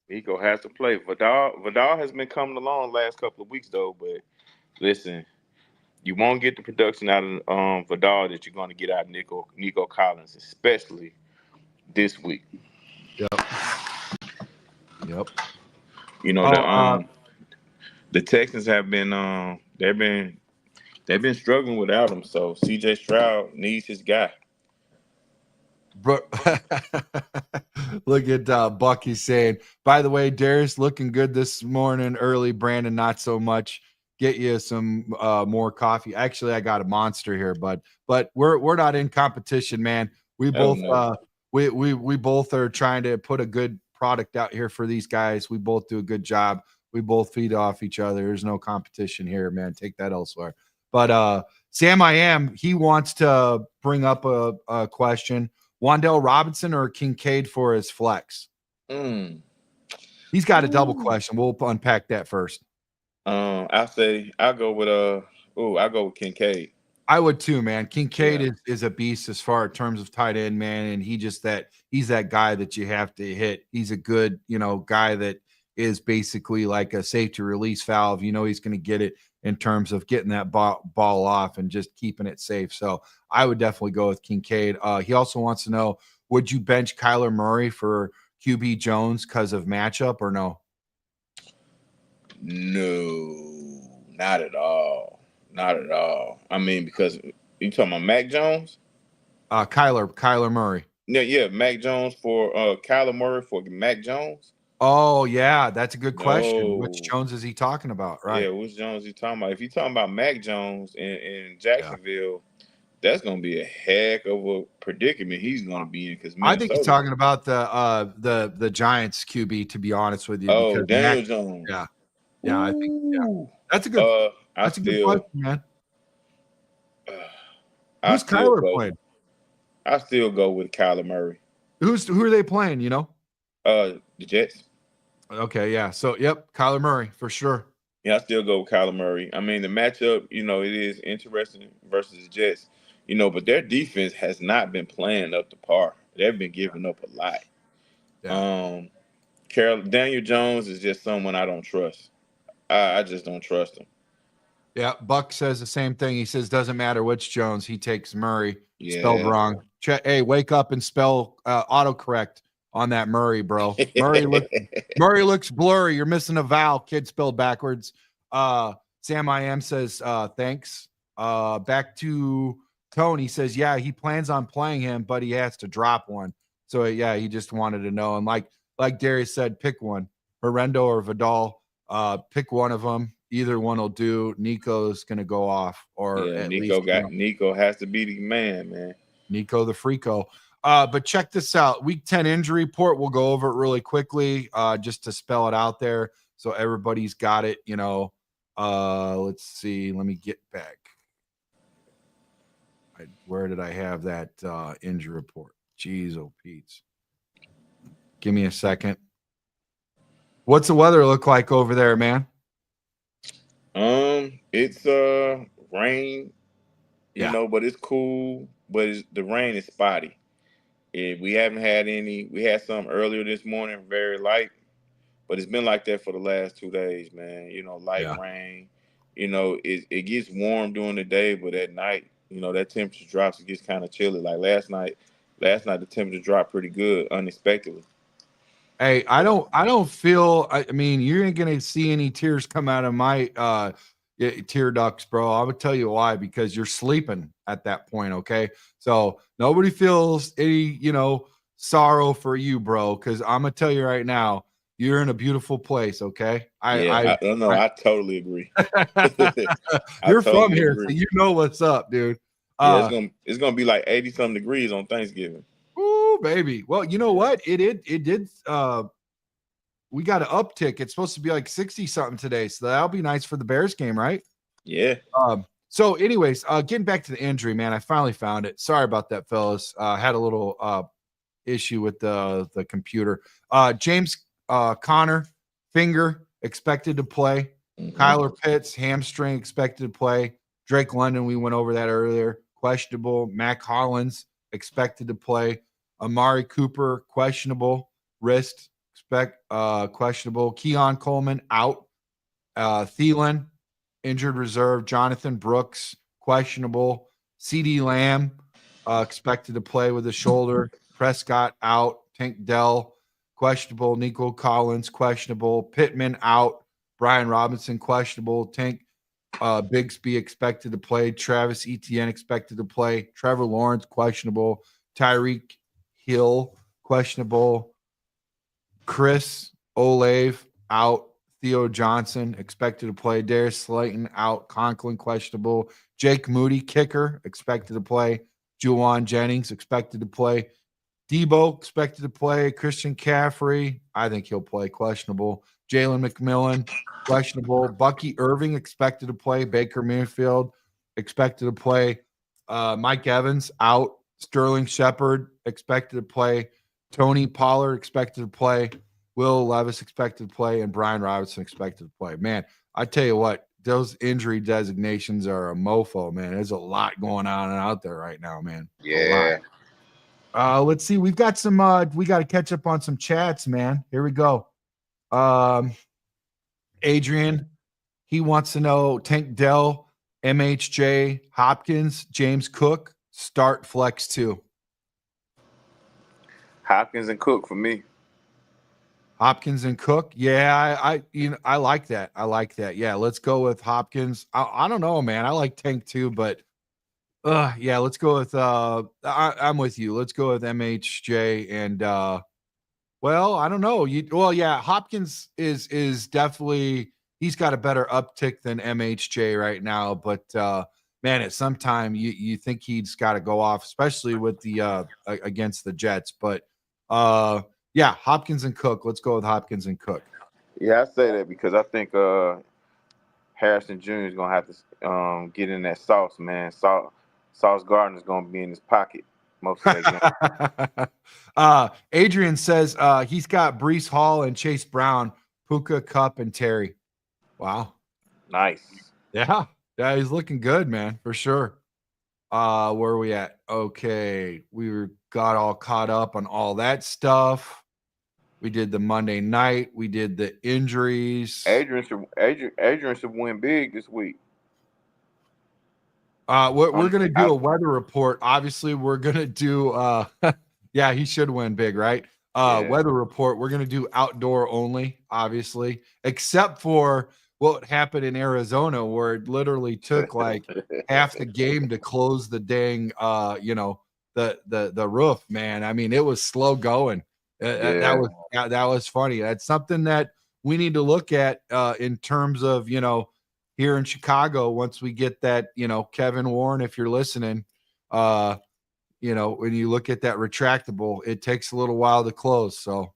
Nico has to play. Vidal has been coming along the last couple of weeks, though, but listen, you won't get the production out of Vidal that you're going to get out of Nico Collins, especially this week. Yep. Yep. You know, the Texans have been they've been struggling without him. So CJ Stroud needs his guy. Bro, look at Bucky saying, by the way, Darius looking good this morning early. Brandon, not so much. Get you some more coffee. Actually, I got a monster here, but we're not in competition, man. We both we both are trying to put a good product out here for these guys. We both do a good job. We both feed off each other. There's no competition here, man. Take that elsewhere. But Sam I am, he wants to bring up a question. Wan'Dale Robinson or Kincaid for his flex? He's got a double question. We'll unpack that first. I'll go with Kincaid. I would too, man. Kincaid is a beast as far in terms of tight end, man, and he's that guy that you have to hit. He's a good, guy that is basically like a safety release valve. He's going to get it in terms of getting that ball off and just keeping it safe. So I would definitely go with Kincaid. He also wants to know, would you bench Kyler Murray for QB Jones because of matchup or no? No, not at all. Not at all. I mean, because you talking about Mac Jones? Kyler Murray. Yeah, Mac Jones for Kyler Murray for Mac Jones. Oh, yeah, that's a good question. Which Jones is he talking about? Right. Yeah, which Jones he talking about? If you're talking about Mac Jones in Jacksonville, that's going to be a heck of a predicament he's going to be in because I think he's talking about the Giants QB, to be honest with you. Oh, Daniel Jones. Yeah, I think that's a good good question, man. Who's Kyler playing? I still go with Kyler Murray. Who are they playing? The Jets. Okay, yeah. So, yep, Kyler Murray for sure. Yeah, I still go with Kyler Murray. I mean, the matchup, it is interesting versus the Jets, but their defense has not been playing up to par. They've been giving up a lot. Yeah. Daniel Jones is just someone I don't trust. I just don't trust him. Yeah, Buck says the same thing. He says doesn't matter which Jones, he takes Murray. Spelled wrong. Hey, wake up and spell autocorrect on that Murray, bro. Murray looks blurry. You're missing a vowel. Kid spelled backwards. Sam I am says thanks. Back to Tony says, yeah, he plans on playing him, but he has to drop one. So yeah, he just wanted to know. And like Darius said, pick one. Herendo or Vidal. Pick one of them. Either one will do. Nico's gonna go off, or Nico has to be the man. Nico the Freako. But check this out. Week 10 injury report. We'll go over it really quickly, just to spell it out there so everybody's got it. Let's see. Let me get back. Where did I have that injury report? Jeez, oh Pete's. Give me a second. What's the weather look like over there, man? It's rain, but it's cool. But the rain is spotty. We haven't had any. We had some earlier this morning, very light, but it's been like that for the last 2 days, man. Light rain. It gets warm during the day, but at night, that temperature drops. It gets kind of chilly. Like last night the temperature dropped pretty good, unexpectedly. Hey, I don't feel. I mean, you ain't gonna see any tears come out of my tear ducts, bro. I would tell you why, because you're sleeping at that point. Okay, so nobody feels any sorrow for you, bro. Because I'm gonna tell you right now, you're in a beautiful place. Okay, I totally agree. You're from here, so you know what's up, dude. It's gonna be like 80-something degrees on Thanksgiving. Ooh, baby. Well, you know what? It did. We got an uptick. It's supposed to be like 60-something today, so that'll be nice for the Bears game, right? Yeah. So, anyways, getting back to the injury, man, I finally found it. Sorry about that, fellas. Had a little issue with the computer. James Conner, finger expected to play. Kyler Pitts, hamstring expected to play. Drake London, we went over that earlier. Questionable. Mac Hollins expected to play. Amari Cooper, questionable. Wrist, questionable. Keon Coleman, out. Thielen, injured reserve. Jonathan Brooks, questionable. CeeDee Lamb, expected to play with a shoulder. Prescott out. Tank Dell, questionable. Nico Collins, questionable. Pittman out. Brian Robinson, questionable. Tank Bigsby expected to play. Travis Etienne expected to play. Trevor Lawrence, questionable. Tyreek Hill, questionable. Chris Olave out. Theo Johnson expected to play. Darius Slayton out. Conklin questionable. Jake Moody, kicker, expected to play. Juwan Jennings expected to play. Debo expected to play. Christian McCaffrey, I think he'll play, questionable. Jalen McMillan, questionable. Bucky Irving expected to play. Baker Mayfield expected to play. Mike Evans out. Sterling Shepard expected to play. Tony Pollard expected to play. Will Levis expected to play, and Brian Robinson expected to play. Man, I tell you what, those injury designations are a mofo, man. There's a lot going on out there right now, man. Yeah. Let's see. We've got some we got to catch up on some chats, man. Here we go. Adrian, he wants to know Tank Dell, MHJ, Hopkins, James Cook, start flex 2. Hopkins and Cook for me. Hopkins and Cook. Yeah, I like that. I like that. Yeah, let's go with Hopkins. I don't know, man. I like Tank too, but yeah, let's go with I'm with you. Let's go with MHJ and well, I don't know. Yeah, Hopkins is definitely, he's got a better uptick than MHJ right now, but man, at some time you think he's got to go off, especially with the against the Jets, but yeah, Hopkins and Cook. Let's go with Hopkins and Cook. Yeah, I say that because I think Harrison Jr. is gonna have to get in that sauce, man. Sauce Gardner's gonna be in his pocket most of that game. Adrian says he's got Breece Hall and Chase Brown, Puka, Kupp, and Terry. Wow, nice. Yeah, he's looking good, man, for sure. Where are we at? Okay, got all caught up on all that stuff. We did the Monday night. We did the injuries. Adrian should win big this week. We're going to do a weather report. Obviously, we're going to do yeah, he should win big, right? Yeah. Weather report. We're going to do outdoor only, obviously, except for what happened in Arizona, where it literally took like half the game to close the dang the roof, man. I mean, it was slow going. That was funny. That's something that we need to look at in terms of, here in Chicago, once we get that, Kevin Warren, if you're listening, when you look at that retractable, it takes a little while to close. So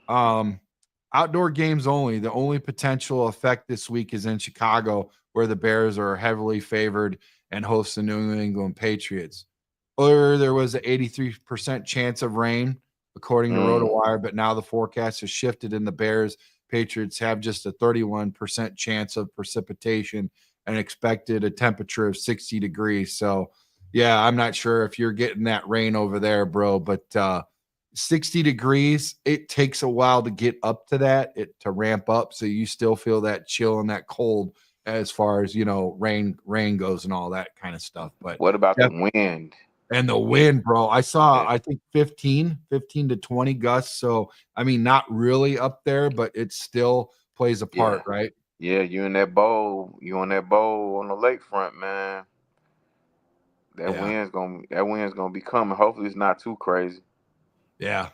outdoor games only. The only potential effect this week is in Chicago, where the Bears are heavily favored and host the New England Patriots. Earlier, there was an 83% chance of rain, according to RotoWire, but now the forecast has shifted and the Bears Patriots have just a 31% chance of precipitation and expected a temperature of 60 degrees. So, yeah, I'm not sure if you're getting that rain over there, bro, but 60 degrees, it takes a while to get up to that, to ramp up. So you still feel that chill and that cold as far as, rain goes and all that kind of stuff. But what about the wind? And the wind, bro. I saw, I think 15 to 20 gusts. So, I mean, not really up there, but it still plays a part, right? Yeah, you on that bowl on the lakefront, man. That wind's gonna be coming. Hopefully it's not too crazy. Yeah.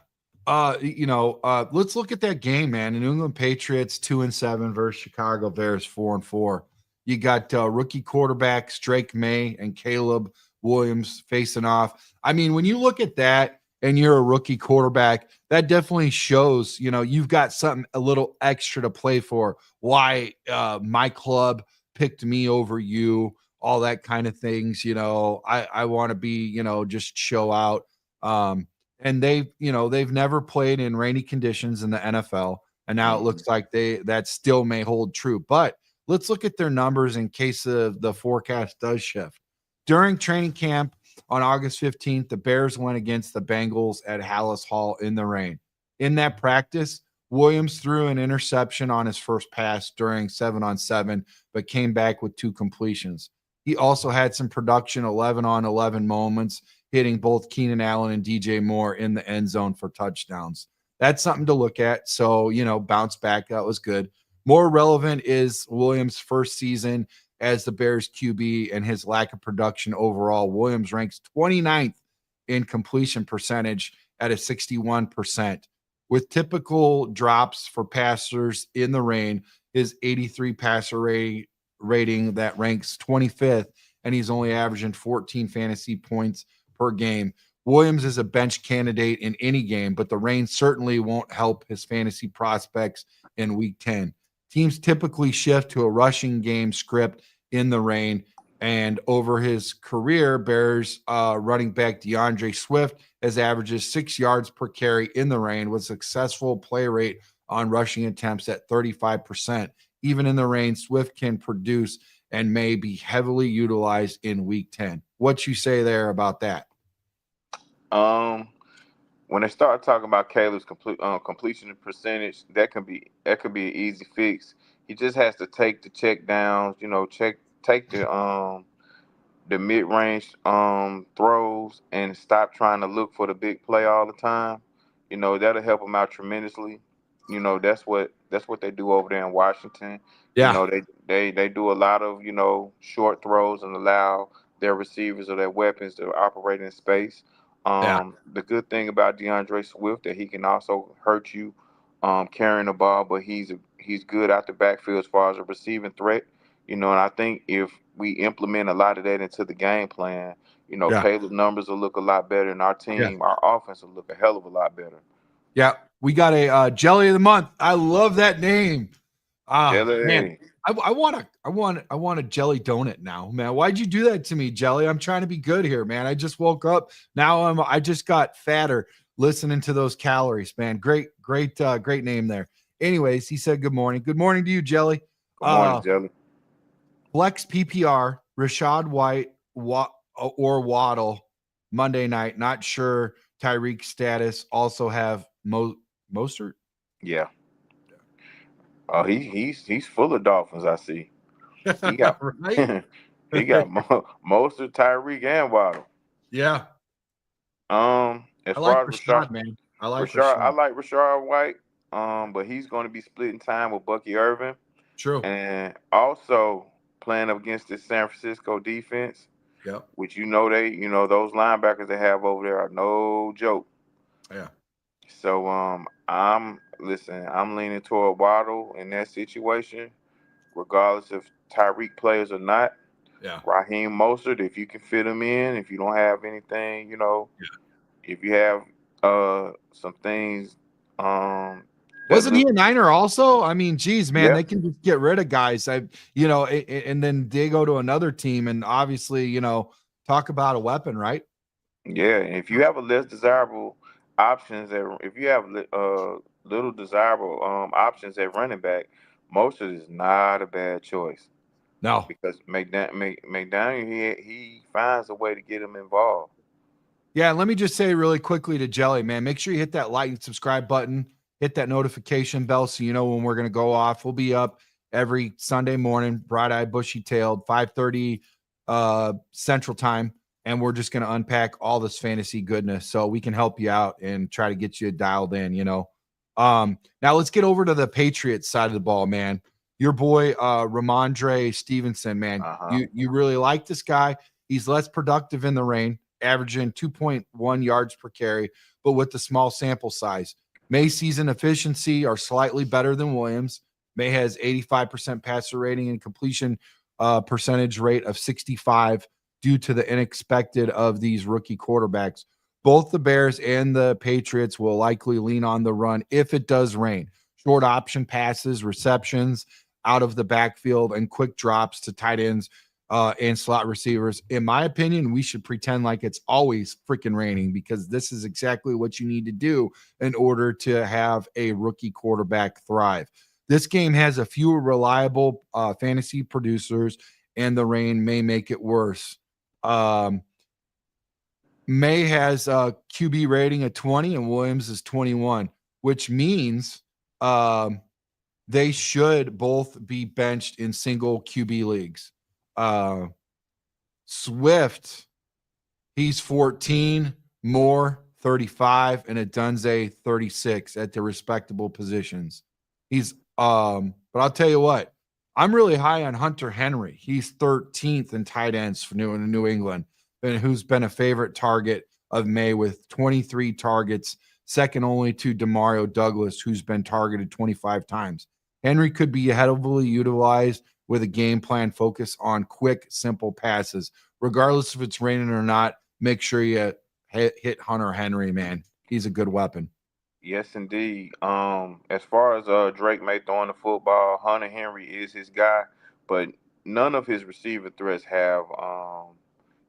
Let's look at that game, man. The New England Patriots 2-7 versus Chicago Bears 4-4. You got rookie quarterbacks Drake May and Caleb Williams facing off. I mean, when you look at that and you're a rookie quarterback, that definitely shows, you've got something a little extra to play for. Why my club picked me over you, all that kind of things. I want to be, just show out. And they've never played in rainy conditions in the NFL. And now it looks like that still may hold true. But let's look at their numbers in case the forecast does shift. During training camp on August 15th, the Bears went against the Bengals at Hallis Hall in the rain. In that practice, Williams threw an interception on his first pass during 7-on-7, but came back with 2 completions. He also had some production 11-on-11 moments. hitting both Keenan Allen and DJ Moore in the end zone for touchdowns. That's something to look at. So, bounce back. That was good. More relevant is Williams' first season as the Bears QB and his lack of production overall. Williams ranks 29th in completion percentage at a 61%. With typical drops for passers in the rain, his 83 passer rating that ranks 25th, and he's only averaging 14 fantasy points per game. Williams is a bench candidate in any game, but the rain certainly won't help his fantasy prospects in week 10. Teams typically shift to a rushing game script in the rain, and over his career, Bears running back DeAndre Swift has averages 6 yards per carry in the rain with successful play rate on rushing attempts at 35%. Even in the rain, Swift can produce and may be heavily utilized in week 10. What you say there about that? When they start talking about Caleb's completion percentage, that could be an easy fix. He just has to take the check downs, take the mid range throws and stop trying to look for the big play all the time. That'll help him out tremendously. That's what they do over there in Washington. Yeah. They do a lot of short throws and allow their receivers or their weapons to operate in space. The good thing about DeAndre Swift that he can also hurt you carrying the ball, but he's good out the backfield as far as a receiving threat. And I think if we implement a lot of that into the game plan, Caleb's numbers will look a lot better, and our team, our offense will look a hell of a lot better. Yeah, we got a Jelly of the Month. I love that name. Jelly. Man, I want a jelly donut now, man. Why'd you do that to me, Jelly? I'm trying to be good here, man. I just woke up. Now I just got fatter listening to those calories, man. Great name there. Anyways, he said good morning. Good morning to you, Jelly. Good morning, Jelly. Flex PPR, Rashad White or Waddle Monday night. Not sure Tyreek status. Also have Mostert. Yeah. Oh, he's full of Dolphins. I see. He got right. He got Mostert, Tyreek, and Waddle. Yeah. As far as Rashad, man. I like Rashad White. But he's going to be splitting time with Bucky Irvin. True. And also playing up against this San Francisco defense. Yep. Which those linebackers they have over there are no joke. Yeah. So I'm leaning toward Waddle in that situation, regardless if Tyreek plays or not. Yeah. Raheem Mostert, if you can fit him in, if you don't have anything, if you have some things. Wasn't he a Niner also? I mean, geez, man, Yeah. they can just get rid of guys. And then they go to another team, and obviously, talk about a weapon, right? Yeah, and if you have a less desirable options, if you have little desirable options at running back, Mostert is not a bad choice. No, because McDaniel he finds a way to get him involved. Yeah, let me just say really quickly to Jelly, man, make sure you hit that like and subscribe button, hit that notification bell so you know when we're going to go off. We'll be up every Sunday morning, bright-eyed, bushy-tailed, 5:30 Central Time, and we're just going to unpack all this fantasy goodness so we can help you out and try to get you dialed in, Now let's get over to the Patriots side of the ball, man. Your boy Ramondre Stevenson, man. You really like this guy. He's less productive in the rain, averaging 2.1 yards per carry, but with the small sample size. May season efficiency are slightly better than Williams. May has 85% passer rating and completion percentage rate of 65 due to the unexpected of these rookie quarterbacks. Both the Bears and the Patriots will likely lean on the run if it does rain. Short option passes, receptions out of the backfield, and quick drops to tight ends and slot receivers. In my opinion, we should pretend like it's always freaking raining because this is exactly what you need to do in order to have a rookie quarterback thrive. This game has a few reliable fantasy producers, and the rain may make it worse. May has a QB rating of 20 and Williams is 21, which means they should both be benched in single QB leagues. Swift He's 14, Moore 35, and Adunze 36 at the respectable positions. But I'll tell you what, I'm really high on Hunter Henry. He's 13th in tight ends for New England, and who's been a favorite target of May with 23 targets, second only to Demario Douglas, who's been targeted 25 times. Henry could be heavily utilized with a game plan focus on quick, simple passes. Regardless if it's raining or not, make sure you hit Hunter Henry, man. He's a good weapon. Yes, indeed. As far as Drake May throwing the football, Hunter Henry is his guy, but none of his receiver threats have a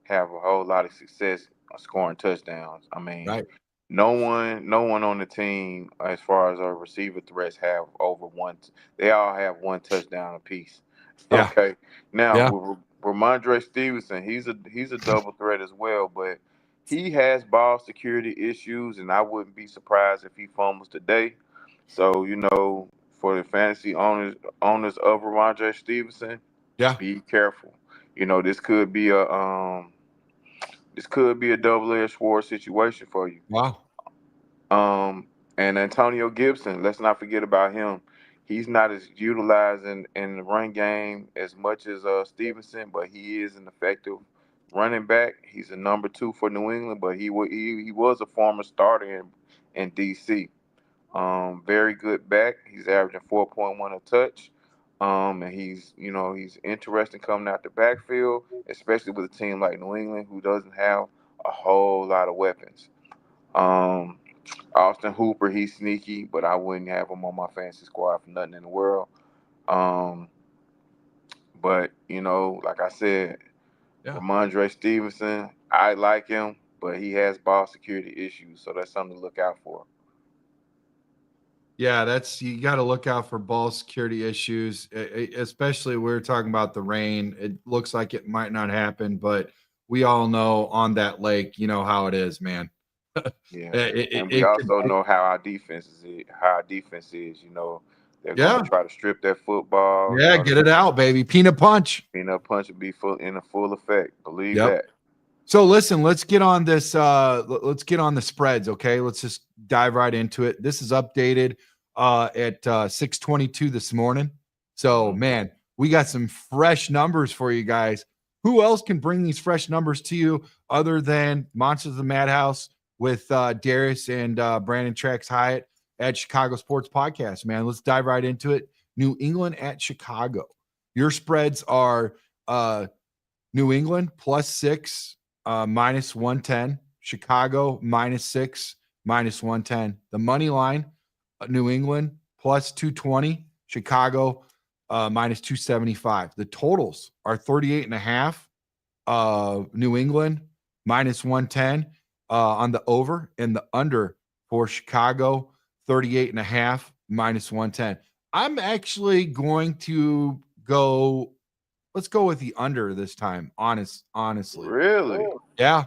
whole lot of success scoring touchdowns. I mean, Right. no one on the team as far as our receiver threats have over one. They all have one touchdown apiece. Yeah. Okay. Now Yeah. with Ramondre Stevenson, he's a double threat as well, but he has ball security issues, and I wouldn't be surprised if he fumbles today. So for the fantasy owners of Ramondre Stevenson, Yeah. be careful. This could be a double-edged sword situation for you. Wow. And Antonio Gibson, let's not forget about him. He's not as utilized in the run game as much as Stevenson, but he is an effective running back. He's a number 2 for New England, but he was a former starter in DC. Very good back. He's averaging 4.1 a touch. And he's interesting coming out the backfield, especially with a team like New England who doesn't have a whole lot of weapons. Austin Hooper, he's sneaky, but I wouldn't have him on my fantasy squad for nothing in the world. But like I said, Yeah. Ramondre Stevenson, I like him, but he has ball security issues, so that's something to look out for. Yeah, you got to look out for ball security issues, especially we're talking about the rain. It looks like it might not happen, but we all know on that lake, you know how it is, man. Yeah, and we It also could, know how our defense is. They're going yeah, to try to strip that football. yeah, get it out, baby. Peanut punch. Peanut punch will be in full effect. Believe Yep. that. So listen, let's get on this. Let's get on the spreads. Okay, let's just dive right into it. This is updated at 6:22 this morning. So man, we got some fresh numbers for you guys. Who else can bring these fresh numbers to you other than Monsters of the Madhouse with Darius and Brandon Trax Hyatt at Chicago Sports Podcast? Man, let's dive right into it. New England at Chicago. Your spreads are New England +6. Minus 110, Chicago -6, minus 110. The money line, New England +220, Chicago minus 275. The totals are 38.5, New England minus 110 on the over, and the under for Chicago 38.5 minus 110. I'm actually going to go. Let's go with the under this time. Honestly. Really? Yeah.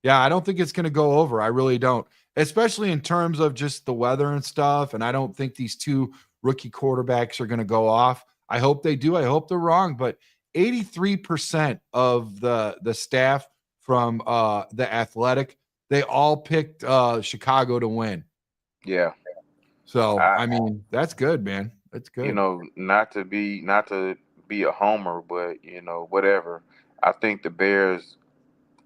I don't think it's going to go over. I really don't, especially in terms of just the weather and stuff. And I don't think these two rookie quarterbacks are going to go off. I hope they do. I hope they're wrong. But 83% of the staff from the Athletic, they all picked Chicago to win. Yeah. So I mean, that's good, man. That's good. Not to be a homer, but whatever. I think the Bears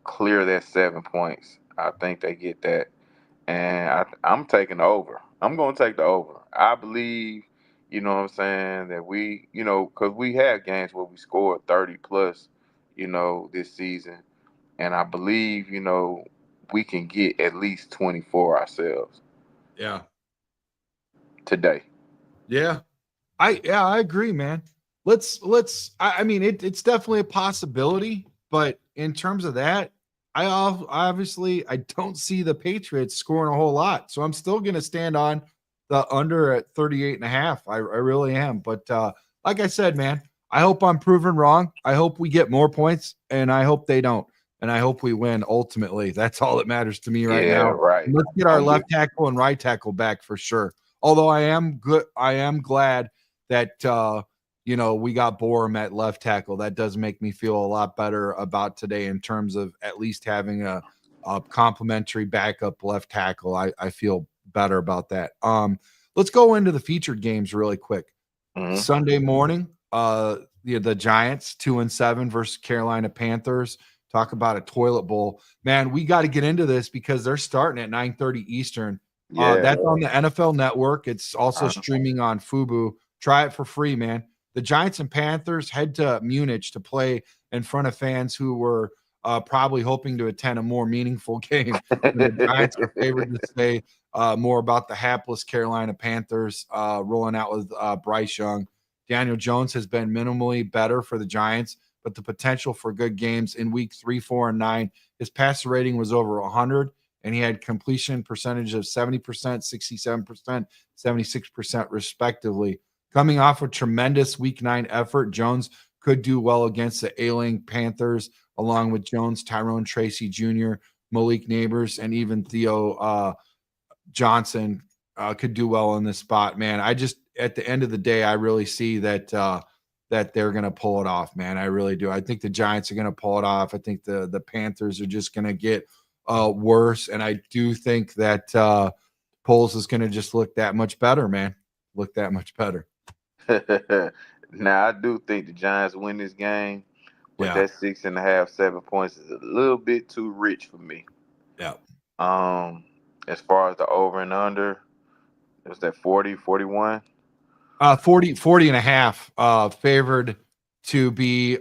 clear that 7 points. I think they get that, and I'm taking the over. I'm going to take the over. I believe, what I'm saying, that because we had games where we scored 30 plus, this season, and I believe, we can get at least 24 ourselves. Yeah. Today. Yeah. I agree, man. I mean, it's definitely a possibility, but in terms of that, I don't see the Patriots scoring a whole lot. So I'm still going to stand on the under at 38.5. I really am. But like I said, man, I hope I'm proven wrong. I hope we get more points, and I hope they don't. And I hope we win ultimately. That's all that matters to me right now. Right. And let's get our left tackle and right tackle back for sure. Although I am glad that we got Borum at left tackle. That does make me feel a lot better about today in terms of at least having a complimentary backup left tackle. I feel better about that. Let's go into the featured games really quick. Mhm. Sunday morning, the Giants 2-7 versus Carolina Panthers. Talk about a toilet bowl, man. We got to get into this because they're starting at 9:30 Eastern. Yeah. That's on the NFL Network. It's also streaming on Fubo. Try it for free, man. The Giants and Panthers head to Munich to play in front of fans who were probably hoping to attend a more meaningful game. And the Giants are favored to say more about the hapless Carolina Panthers rolling out with Bryce Young. Daniel Jones has been minimally better for the Giants, but the potential for good games in week 3, 4, and 9. His passer rating was over 100, and he had completion percentage of 70%, 67%, 76%, respectively. Coming off a tremendous week 9 effort, Jones could do well against the ailing Panthers, along with Jones, Tyrone Tracy Jr., Malik Neighbors, and even Theo Johnson could do well in this spot, man. At the end of the day, I really see that that they're going to pull it off, man. I really do. I think the Giants are going to pull it off. I think the Panthers are just going to get worse, and I do think that Poles is going to just look that much better, man. Look that much better. Now, I do think the Giants win this game, but that 6.5, 7 points is a little bit too rich for me. Yeah. As far as the over and under, it was that 40, 41? 40 and a half favored to be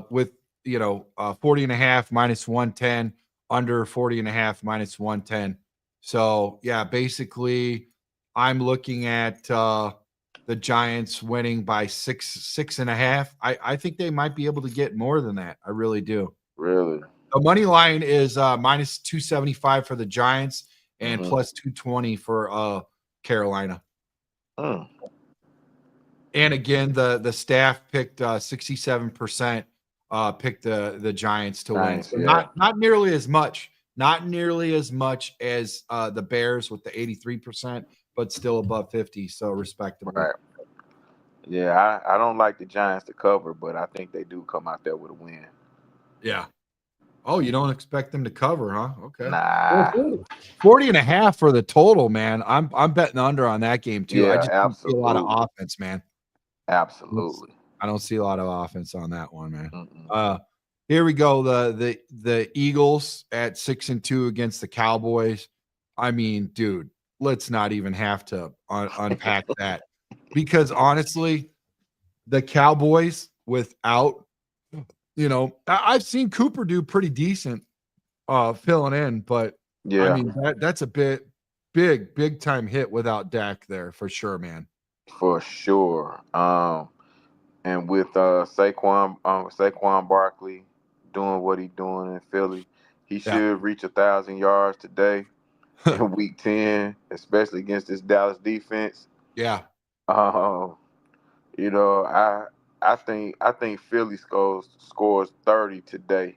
with 40 and a half minus 110, under 40 and a half minus 110. So yeah, basically I'm looking at the Giants winning by 6.5. I think they might be able to get more than that. I really do. Really? The money line is minus 275 for the Giants and plus 220 for Carolina. And again, the staff picked 67% picked the Giants to win. So not nearly as much. Not nearly as much as the Bears with the 83%, but still above 50, so respectable. Right. Yeah, I don't like the Giants to cover, but I think they do come out there with a win. Yeah. Oh, you don't expect them to cover, huh? Okay. Nah. Well, 40 and a half for the total, man. I'm betting under on that game too. Yeah, I just don't see a lot of absolutely. offense, man. Absolutely. I don't see a lot of offense on that one, man. Here we go. The Eagles at 6-2 against the Cowboys. I mean, dude, let's not even have to unpack that, because honestly, the Cowboys without, I've seen Cooper do pretty decent filling in, but I mean that's a big time hit without Dak there for sure, man. For sure. And with Saquon Barkley doing what he's doing in Philly, he should reach 1,000 yards today in Week 10, especially against this Dallas defense. Yeah. I think Philly scores 30 today.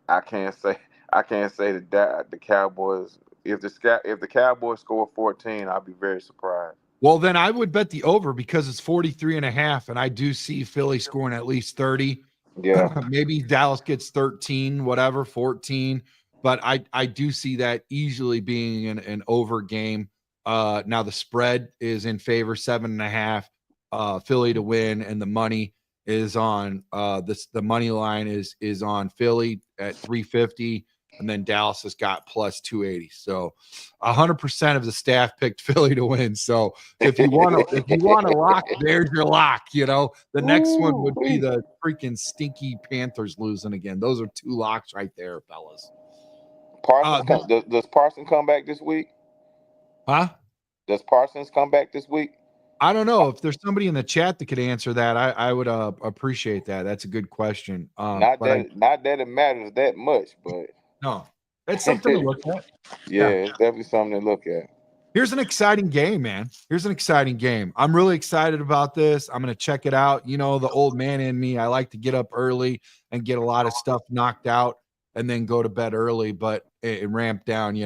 I can't say that the Cowboys. If the Cowboys score 14, I'll be very surprised. Well, then I would bet the over because it's 43 and a half, and I do see Philly scoring at least 30. Yeah. Maybe Dallas gets 13, whatever, 14. But I do see that easily being an over game. Now the spread is in favor 7.5, Philly to win, and the money is on the money line is on Philly at 350, and then Dallas has got plus 280. So 100% of the staff picked Philly to win. So if you want to lock, there's your lock. The next one would be the freaking stinky Panthers losing again. Those are two locks right there, fellas. Does Parsons come back this week? Huh? Does Parsons come back this week? I don't know. If there's somebody in the chat that could answer that, I would appreciate that. That's a good question. Not that it matters that much, but no, it's something to look at. Yeah, it's definitely something to look at. Here's an exciting game, man. Here's an exciting game. I'm really excited about this. I'm going to check it out. The old man in me, I like to get up early and get a lot of stuff knocked out and then go to bed early, but it ramp down,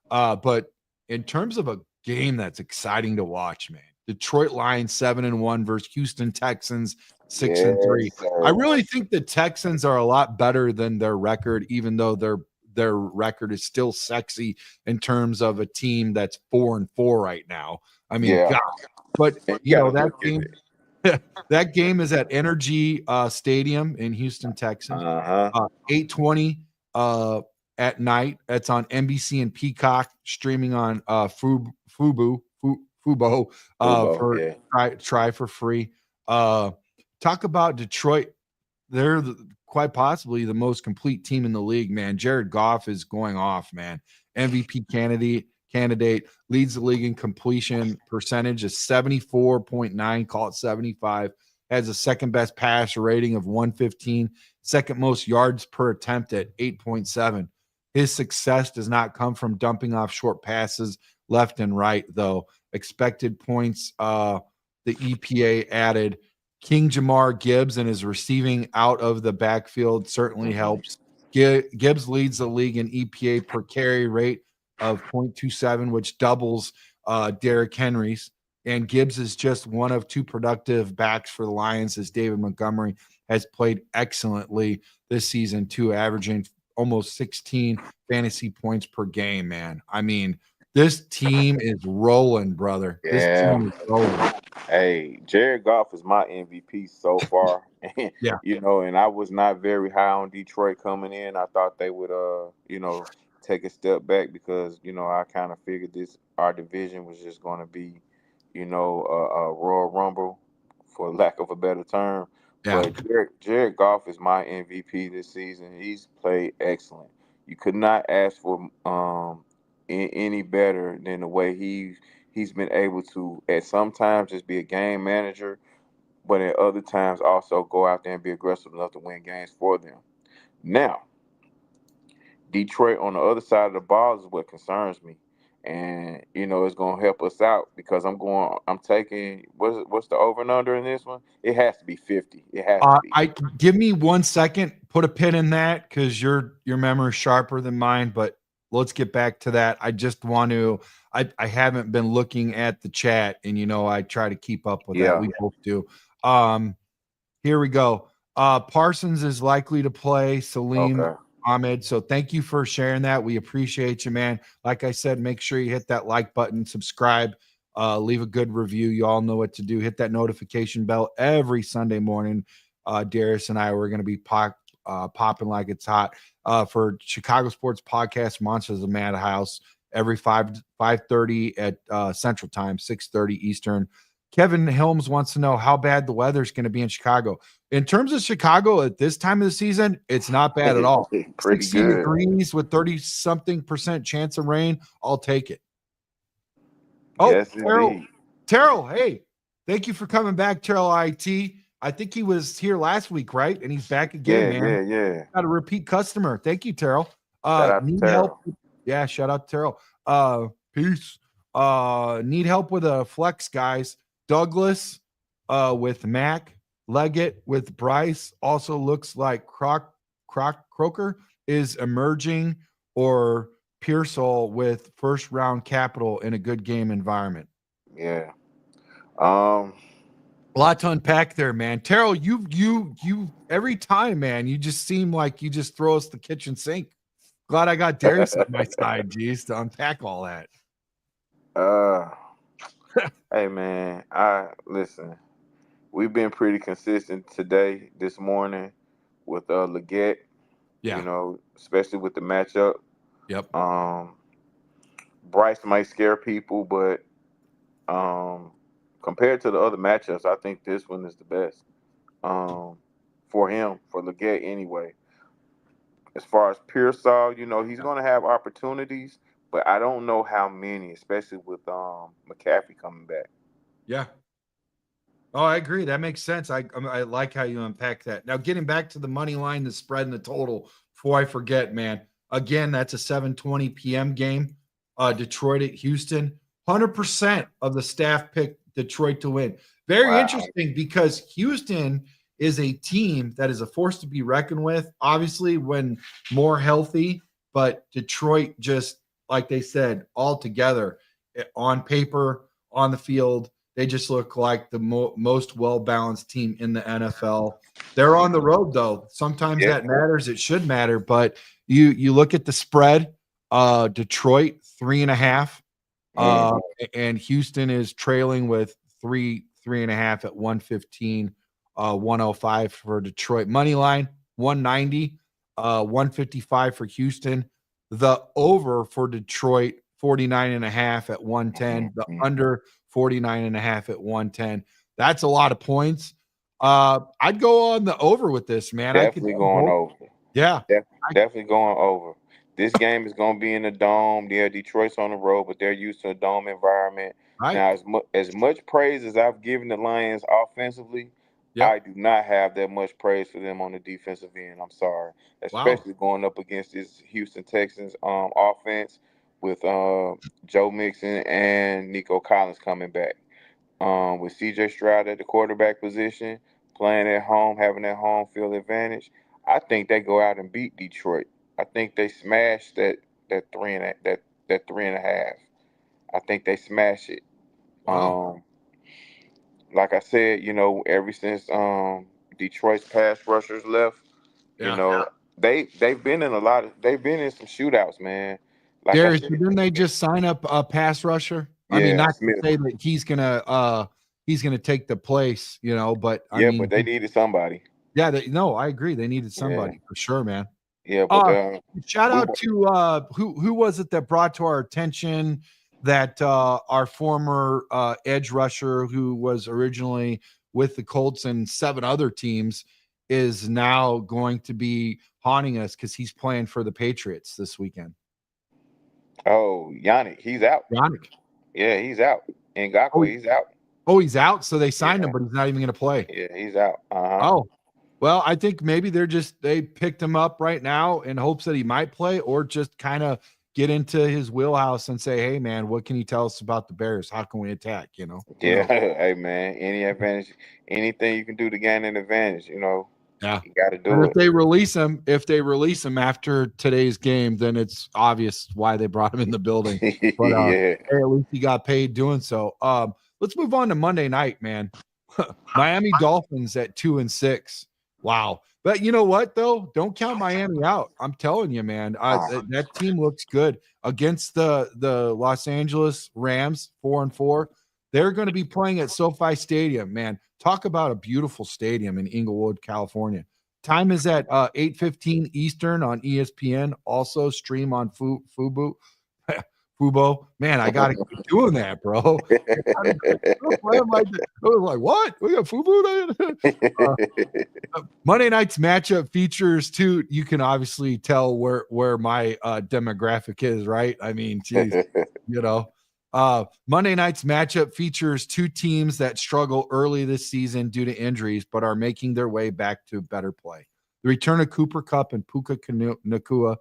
But in terms of a game that's exciting to watch, man, Detroit Lions 7-1 versus Houston Texans 6-3. I really think the Texans are a lot better than their record, even though their record is still sexy in terms of a team that's 4-4 right now. I mean, Yeah. God, but And you know, gotta that look at game, it. that game is at Energy Stadium in Houston, Texas. Uh-huh. 8:20 at night. That's on NBC and Peacock, streaming on Fubo Fubo, for yeah. try for free. Talk about Detroit. They're quite possibly the most complete team in the league, man. Jared Goff is going off, man. MVP candidate, leads the league in completion percentage is 74.9, call it 75, has a second best passer rating of 115, second most yards per attempt at 8.7. His success does not come from dumping off short passes left and right, though. Expected points, the EPA added. King Jamar Gibbs and his receiving out of the backfield certainly helps. Gibbs leads the league in EPA per carry rate of 0.27, which doubles Derrick Henry's. And Gibbs is just one of two productive backs for the Lions, as David Montgomery has played excellently this season, too, averaging almost 16 fantasy points per game, man. I mean, this team is rolling, brother. This Yeah. team is rolling. Hey, Jared Goff is my MVP so far. Yeah. You know, and I was not very high on Detroit coming in. I thought they would take a step back because, I kind of figured our division was just going to be, a Royal Rumble, for lack of a better term. Yeah. But Jared Goff is my MVP this season. He's played excellent. You could not ask for any better than the way he's been able to, at some times, just be a game manager, but at other times also go out there and be aggressive enough to win games for them. Now, Detroit on the other side of the ball is what concerns me. And it's gonna help us out because I'm taking what's the over and under in this one? It has to be 50. It has to be. I give me 1 second, put a pin in that because your memory is sharper than mine, but let's get back to that. I just want to I haven't been looking at the chat, and I try to keep up with that. Yeah. We both do. Here we go. Parsons is likely to play. Salim Okay. Ahmed. So thank you for sharing that. We appreciate you, man. Like I said, make sure you hit that like button, subscribe, leave a good review. You all know what to do. Hit that notification bell every Sunday morning. Darius and I, we're going to be popping like it's hot for Chicago Sports Podcast, Monsters of Madhouse, every 5:30 at Central Time, 6:30 Eastern. Kevin Helms wants to know how bad the weather is going to be in Chicago. In terms of Chicago at this time of the season, it's not bad at all. Pretty 60 good. degrees with 30-something% chance of rain. I'll take it. Oh, Yes, indeed. Terrell, hey, thank you for coming back, Terrell IT. I think he was here last week, right? And he's back again, man. Yeah. Got a repeat customer. Thank you, Terrell. Shout out to Need Terrell. help? Yeah, shout out to Terrell. Peace. Need help with a flex, guys. Douglas with Mac. Leggett with Bryce. Also looks like Croker is emerging, or Pearsall with first round capital in a good game environment. Yeah. A lot to unpack there, man. Terrell, you every time, man, you just seem like you just throw us the kitchen sink. Glad I got Darius on my side, geez, to unpack all that. Hey man, listen. We've been pretty consistent this morning with Leggett. Yeah. Especially with the matchup. Yep. Bryce might scare people, but compared to the other matchups, I think this one is the best. For him, for Leggett anyway. As far as Pearsall, he's gonna have opportunities, but I don't know how many, especially with McCaffrey coming back. Yeah. Oh, I agree. That makes sense. I like how you unpack that. Now, getting back to the money line, the spread, and the total, before I forget, man. Again, that's a 7:20 p.m. game. Detroit at Houston. 100% of the staff picked Detroit to win. Very interesting because Houston is a team that is a force to be reckoned with, obviously, when more healthy. But Detroit, just like they said, all together on paper, on the field, They just look like the most well-balanced team in the NFL. They're on the road, though. Sometimes that matters. It should matter. But you look at the spread, Detroit 3.5. And Houston is trailing with 3.5 at 115, 105 for Detroit. Money line 190, 155 for Houston. The over for Detroit 49.5 at 110. The under 49.5 at 110. That's a lot of points. I'd go on the over with this, man. Definitely going over. Yeah, definitely going over. This game is going to be in the dome. Yeah, Detroit's on the road, but they're used to a dome environment. Right. Now, as much praise as I've given the Lions offensively, I do not have that much praise for them on the defensive end. I'm sorry, especially going up against this Houston Texans offense with Joe Mixon and Nico Collins coming back. With C.J. Stroud at the quarterback position, playing at home, having that home field advantage, I think they go out and beat Detroit. I think they smash that 3.5. I think they smash it. Wow. Like I said, ever since Detroit's pass rushers left, they've been in some shootouts, man. Like Darius, didn't they just sign up a pass rusher? Yeah, I mean, not Smith. to say that he's gonna take the place, but I mean, but they needed somebody. Yeah, I agree. They needed somebody for sure, man. Yeah, but shout out to who was it that brought to our attention that our former edge rusher who was originally with the Colts and 7 other teams is now going to be haunting us because he's playing for the Patriots this weekend. Oh, Yannick, he's out. Yannick. Yeah, he's out. 𝐸𝐔𝐄, he's out. Oh, he's out. So they signed him, but he's not even going to play. Yeah, he's out. Oh, well, I think maybe they picked him up right now in hopes that he might play, or just kind of get into his wheelhouse and say, hey, man, what can you tell us about the Bears? How can we attack? Yeah, hey, man, any advantage, anything you can do to gain an advantage, Yeah, you got to do it. If they release him after today's game, then it's obvious why they brought him in the building. But hey, at least he got paid doing so. Let's move on to Monday night, man. Miami Dolphins at 2-6. Wow. But you know what, though? Don't count Miami out. I'm telling you, man. That team looks good against the Los Angeles Rams, 4-4. They're going to be playing at SoFi Stadium, man. Talk about a beautiful stadium in Inglewood, California. Time is at 8:15 Eastern on ESPN. Also stream on Fubo. Man, I got to keep doing that, bro. I was like, what? We got Fubo? Monday night's matchup features too. You can obviously tell where my demographic is, right? I mean, geez, Monday night's matchup features 2 teams that struggle early this season due to injuries, but are making their way back to better play. The return of Cooper Kupp and Puka Nacua,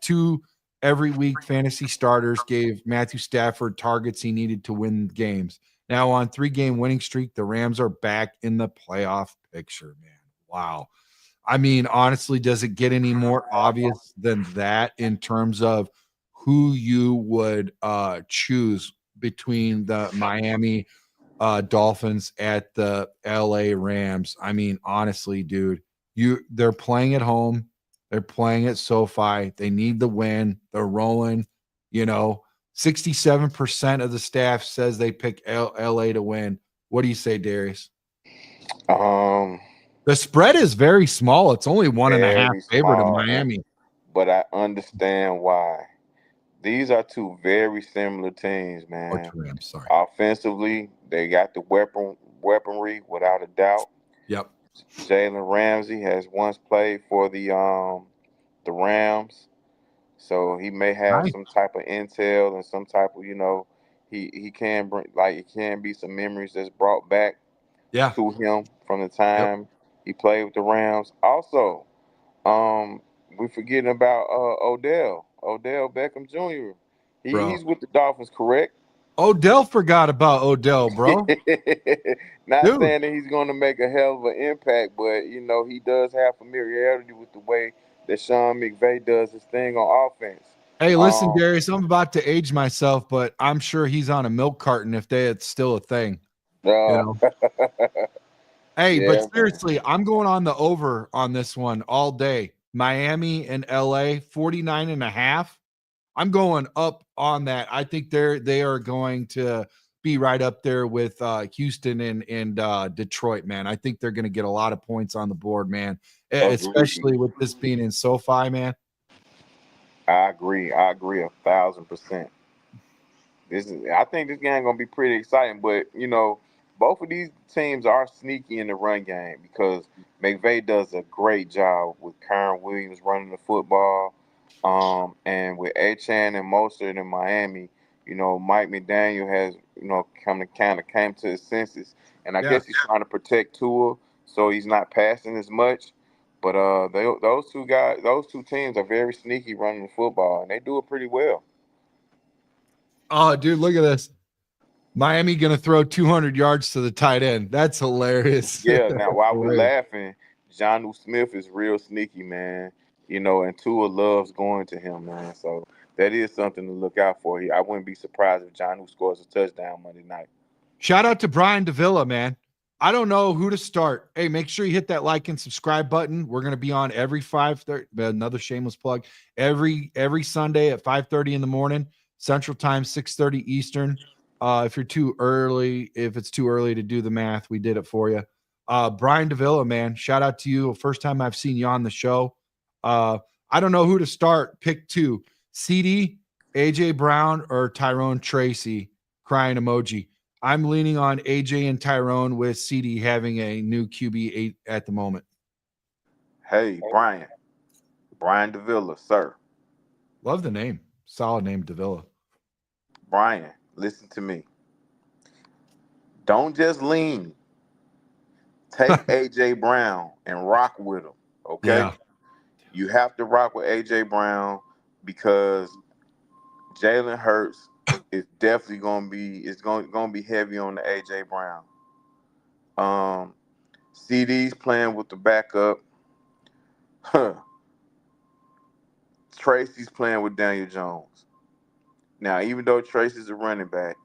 2 every week fantasy starters, gave Matthew Stafford targets he needed to win games. Now on 3-game winning streak, the Rams are back in the playoff picture, man. Wow. I mean, honestly, does it get any more obvious than that in terms of who you would choose between the Miami Dolphins at the LA Rams? I mean, honestly, dude, they're playing at home. They're playing at SoFi. They need the win. They're rolling. 67% of the staff says they pick LA to win. What do you say, Darius? The spread is very small. It's only 1.5 favorite of Miami. But I understand why. These are 2 very similar teams, man. I'm sorry. Offensively, they got the weaponry without a doubt. Yep. Jalen Ramsey has once played for the Rams, so he may have some type of intel and some type of, he can bring, like, it can be some memories that's brought back to him from the time he played with the Rams. Also, we're forgetting about Odell Beckham Jr. He's with the Dolphins, correct? Odell forgot about Odell, bro. Not saying that he's going to make a hell of an impact, but, he does have familiarity with the way that Sean McVay does his thing on offense. Hey, listen, Darius, I'm about to age myself, but I'm sure he's on a milk carton if it's still a thing. You Uh, know. Hey, yeah, but man. seriously, I'm going on the over on this one all day. Miami and LA 49.5. I'm going up on that. I think they are going to be right up there with Houston and Detroit, man. I think they're going to get a lot of points on the board, man. Agreed. Especially with this being in SoFi, man. I agree. I agree 1,000%. I think this game gonna be pretty exciting. But both of these teams are sneaky in the run game because McVay does a great job with Kyron Williams running the football, and with Achane and Mostert in Miami. Mike McDaniel has kind of came to his senses, and I Yeah. guess he's trying to protect Tua, so he's not passing as much. But those two teams are very sneaky running the football, and they do it pretty well. Oh, dude, look at this. Miami going to throw 200 yards to the tight end. That's hilarious. Yeah, now while we Hilarious. laughing, Jonnu Smith is real sneaky, man. And Tua loves going to him, man. So that is something to look out for. I wouldn't be surprised if Jonnu scores a touchdown Monday night. Shout out to Brian Davila, man. I don't know who to start. Hey, make sure you hit that like and subscribe button. We're going to be on every 5:30. Another shameless plug. Every Sunday at 5:30 in the morning, Central Time, 6:30 Eastern. If it's too early to do the math, we did it for you. Brian Davila, man, shout out to you. First time I've seen you on the show. I don't know who to start. Pick two: CD, AJ Brown, or Tyrone Tracy. Crying emoji. I'm leaning on AJ and Tyrone with CD having a new QB8 at the moment. Hey, Brian Davila, sir. Love the name. Solid name, Davila. Brian, listen to me. Don't just lean. Take AJ Brown and rock with him. Okay? Yeah. You have to rock with AJ Brown because Jalen Hurts is definitely gonna be heavy on the AJ Brown. CD's playing with the backup. Huh. Tracy's playing with Daniel Jones. Now, even though Tracy's a running back,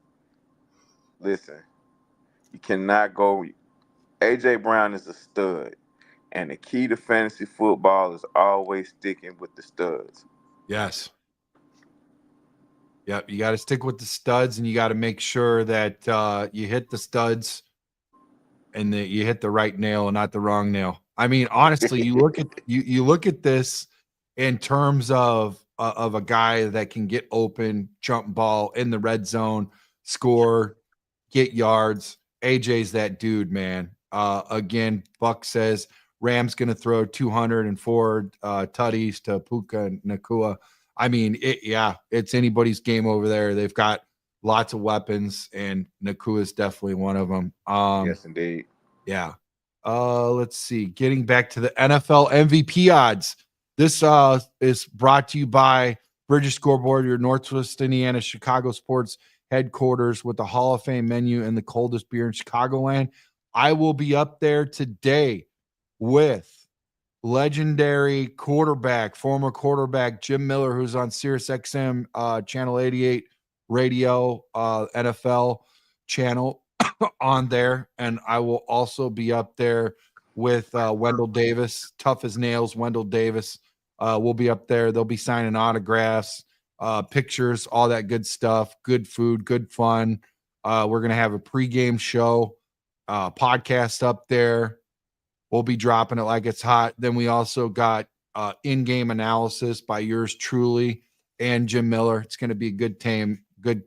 listen, you cannot go. AJ Brown is a stud, and the key to fantasy football is always sticking with the studs. Yes. Yep. You got to stick with the studs, and you got to make sure that you hit the studs and that you hit the right nail and not the wrong nail. I mean, honestly, you look at this in terms of a guy that can get open, jump ball in the red zone, score, get yards. AJ's that dude, man. Again, Buck says Rams going to throw 204 tutties to Puka Nacua. I mean, it's anybody's game over there. They've got lots of weapons, and Nacua is definitely one of them. Yes, indeed. Yeah. Let's see. Getting back to the NFL MVP odds. This is brought to you by Bridges Scoreboard, your Northwest Indiana Chicago sports headquarters with the Hall of Fame menu and the coldest beer in Chicagoland. I will be up there today with legendary former quarterback Jim Miller, who's on Sirius XM channel 88 radio NFL channel on there. And I will also be up there with Wendell Davis, tough as nails. Wendell Davis will be up there. They'll be signing autographs, pictures, all that good stuff, good food, good fun. We're going to have a pregame show, podcast up there. We'll be dropping it like it's hot. Then we also got in-game analysis by yours truly and Jim Miller. It's going to be a good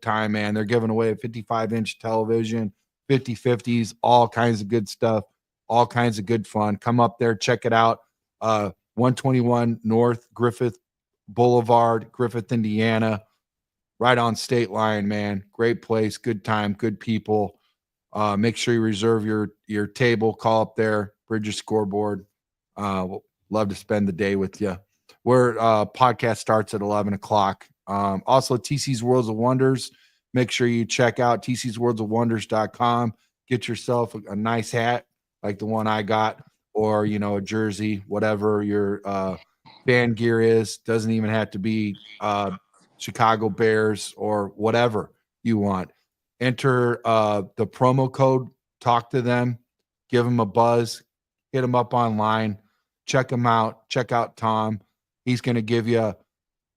time, man. They're giving away a 55-inch television, 50/50s, all kinds of good stuff, all kinds of good fun. Come up there, check it out. 121 North Griffith Boulevard, Griffith, Indiana, right on state line, man. Great place, good time, good people. Make sure you reserve your table. Call up there, Bridges Scoreboard. We'll love to spend the day with you. Podcast starts at 11 o'clock. Also, TC's Worlds of Wonders. Make sure you check out tcsworldsofwonders.com. Get yourself a nice hat like the one I got, or a jersey, whatever your fan gear is. Doesn't even have to be Chicago Bears or whatever you want. Enter the promo code talk to them, give them a buzz, hit them up online, check them out, check out Tom. He's going to give you,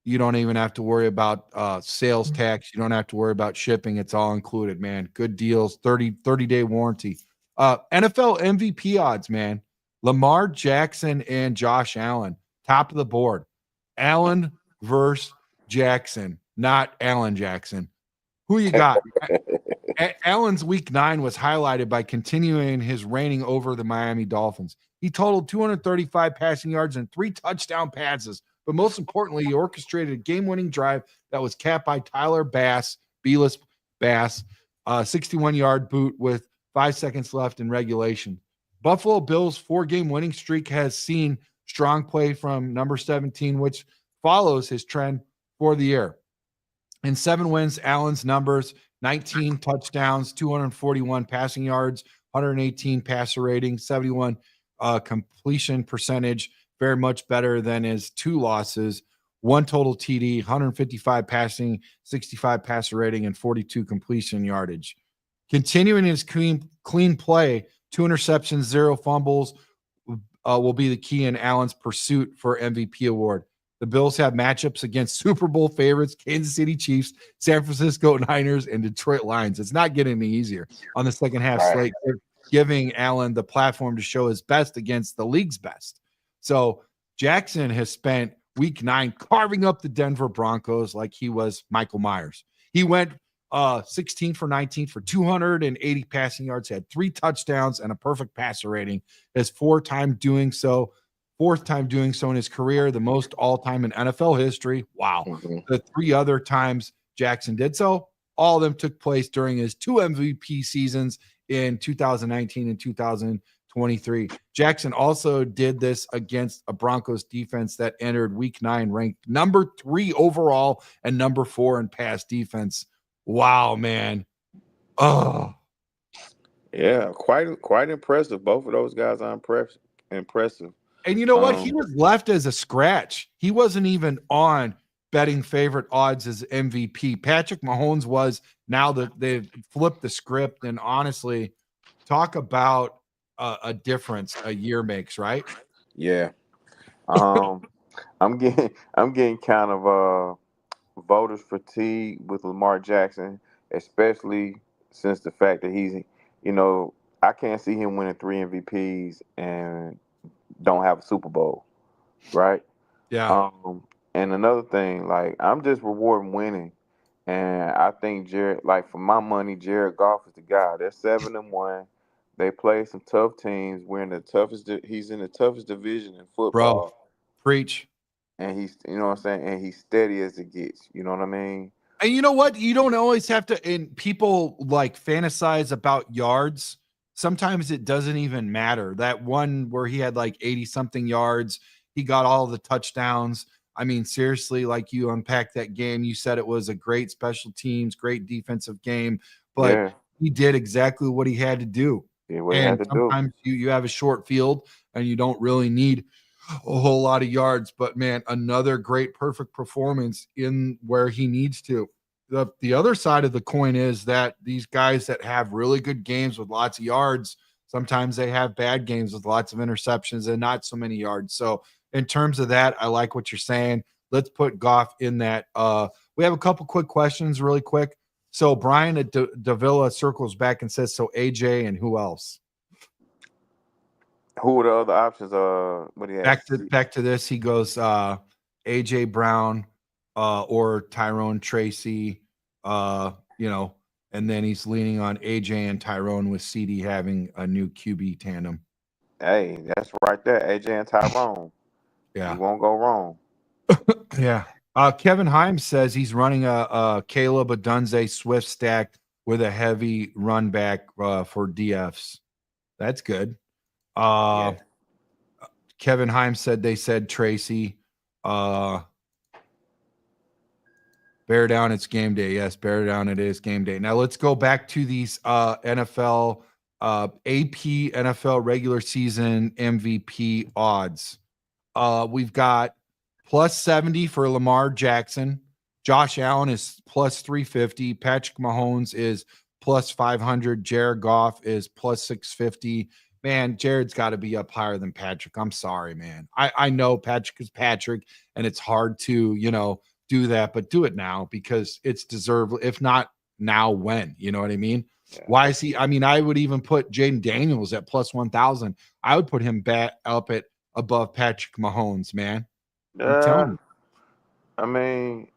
you don't even have to worry about sales tax. You don't have to worry about shipping. It's all included, man. Good deals, 30-day warranty. NFL MVP odds, man. Lamar Jackson and Josh Allen, top of the board. Allen versus Jackson, not Allen Jackson. Who you got? Allen's week 9 was highlighted by continuing his reigning over the Miami Dolphins. He totaled 235 passing yards and 3 touchdown passes. But most importantly, he orchestrated a game-winning drive that was capped by Tyler Bass, B-list Bass, 61-yard boot with 5 seconds left in regulation. Buffalo Bills' 4-game winning streak has seen strong play from number 17, which follows his trend for the year. In 7 wins, Allen's numbers, 19 touchdowns, 241 passing yards, 118 passer rating, 71 completion percentage, very much better than his 2 losses, 1 total TD, 155 passing, 65 passer rating, and 42 completion yardage. Continuing his clean play, 2 interceptions, 0 fumbles will be the key in Allen's pursuit for MVP award. The Bills have matchups against Super Bowl favorites, Kansas City Chiefs, San Francisco Niners, and Detroit Lions. It's not getting any easier on the second half slate, giving Allen the platform to show his best against the league's best. So Jackson has spent week 9 carving up the Denver Broncos like he was Michael Myers. He went 16 for 19 for 280 passing yards, had 3 touchdowns and a perfect passer rating. His fourth time doing so in his career, the most all-time in NFL history. Wow. The 3 other times Jackson did so, all of them took place during his 2 MVP seasons in 2019 and 2023. Jackson also did this against a Broncos defense that entered week 9 ranked number 3 overall and number 4 in pass defense. Wow, man. Oh. Yeah, quite impressive. Both of those guys are impressive. And you know what? He was left as a scratch. He wasn't even on betting favorite odds as MVP. Patrick Mahomes was. Now that they've flipped the script, and honestly, talk about a difference a year makes, right? Yeah. I'm getting kind of voters fatigue with Lamar Jackson, especially since the fact that he's, I can't see him winning 3 MVPs and don't have a Super Bowl, right? Yeah. And another thing, like, I'm just rewarding winning, and I think Jared, like, for my money, Jared Goff is the guy. They're 7-1. They play some tough teams. He's in the toughest division in football. Bro, preach. And he's, you know what I'm saying, and he's steady as it gets. You know what I mean? And you know what? You don't always have to. And people like fantasize about yards. Sometimes it doesn't even matter. That one where he had like 80 something yards, he got all the touchdowns. I mean, seriously, like, you unpacked that game. You said it was a great special teams, great defensive game, but he did exactly what he had to do. And sometimes you have a short field and you don't really need a whole lot of yards, but man, another great, perfect performance in where he needs to. The other side of the coin is that these guys that have really good games with lots of yards, sometimes they have bad games with lots of interceptions and not so many yards. So in terms of that, I like what you're saying. Let's put Goff in that. We have a couple quick questions really quick. So Brian at Davila circles back and says, so AJ and who else? Who are the other options? What do you have? Back to this, he goes AJ Brown or Tyrone Tracy, and then he's leaning on AJ and Tyrone with CD having a new QB tandem. Hey, that's right there, AJ and Tyrone. Yeah, you won't go wrong. Yeah. Kevin Himes says he's running a Caleb Adunze Swift stack with a heavy run back for DFs. That's good. Kevin Himes said they said Tracy. Bear down, it's game day. Yes, bear down, it is game day. Now let's go back to these NFL AP NFL regular season MVP odds. We've got plus 70 for Lamar Jackson. Josh Allen is plus 350. Patrick Mahomes is plus 500. Jared Goff is plus 650. Man, Jared's got to be up higher than Patrick. I'm sorry, man. I know Patrick is Patrick, and it's hard to, do that, but do it now because it's deserved. If not now, when? You know what I mean? Yeah. Why is he? I mean, I would even put Jaden Daniels at plus 1,000. I would put him back up at above Patrick Mahomes, man. I'm telling you. I mean,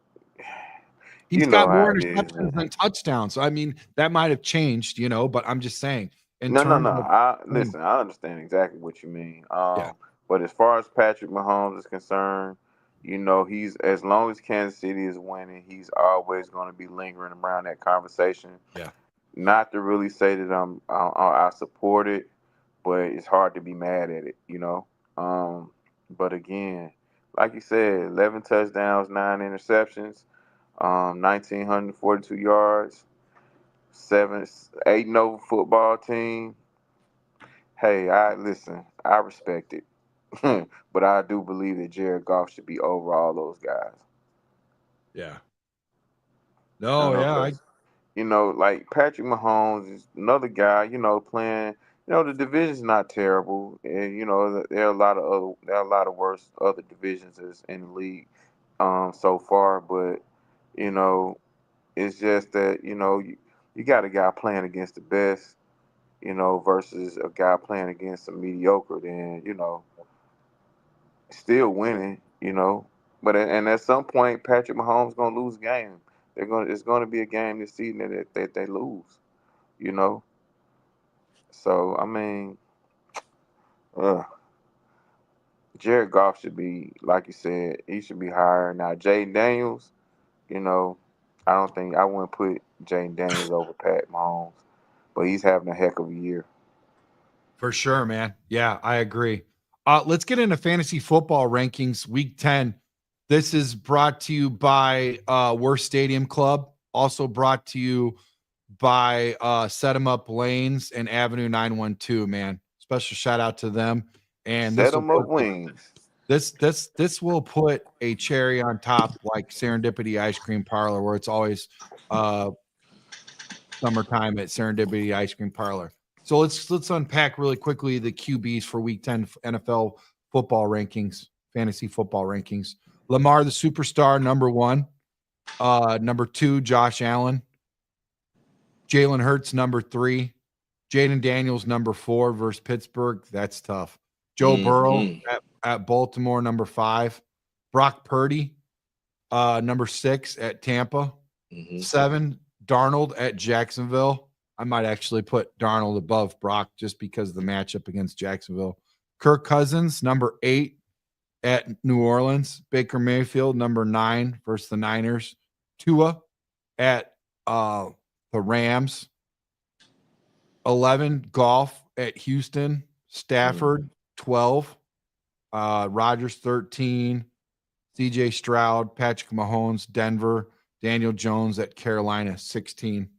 He's you know got how more it is, interceptions man. than touchdowns. So, I mean, that might have changed, but I'm just saying. No. Listen, I understand exactly what you mean. Yeah. But as far as Patrick Mahomes is concerned, he's as long as Kansas City is winning, he's always going to be lingering around that conversation. Yeah. Not to really say that I support it, but it's hard to be mad at it, But again, like you said, 11 touchdowns, 9 interceptions, 1,942 yards, 8-0 football team. Hey, I respect it. But I do believe that Jared Goff should be over all those guys. Yeah. No, yeah. Like Patrick Mahomes is another guy, playing, the division's not terrible. And, there are a lot of worse other divisions in the league so far, but, it's just that, you got a guy playing against the best, versus a guy playing against some mediocre, then, still winning, But at some point, Patrick Mahomes gonna lose a game. It's gonna be a game this season that they lose, you know. So I mean, Jared Goff should be, like you said, he should be higher. Now Jaden Daniels, I wouldn't put Jaden Daniels over Pat Mahomes, but he's having a heck of a year. For sure, man. Yeah, I agree. Let's get into fantasy football rankings, week 10. This is brought to you by Worst Stadium Club, also brought to you by Set 'em Up Lanes and Avenue 912, man. Special shout out to them. And Set 'em up wings. This will put a cherry on top, like Serendipity Ice Cream Parlor, where it's always summertime at Serendipity Ice Cream Parlor. So let's unpack really quickly the QBs for week 10 NFL football rankings, fantasy football rankings. Lamar, the superstar, number 1. Number 2, Josh Allen. Jalen Hurts, number 3. Jaden Daniels, number 4 versus Pittsburgh. That's tough. Joe Burrow at Baltimore, number 5. Brock Purdy, number 6 at Tampa. 7, Darnold at Jacksonville. I might actually put Darnold above Brock just because of the matchup against Jacksonville. Kirk Cousins, number 8 at New Orleans. Baker Mayfield, number 9 versus the Niners. Tua at the Rams. 11, Goff at Houston. Stafford, 12. Rodgers, 13. CJ Stroud, Patrick Mahomes, Denver. Daniel Jones at Carolina, 16.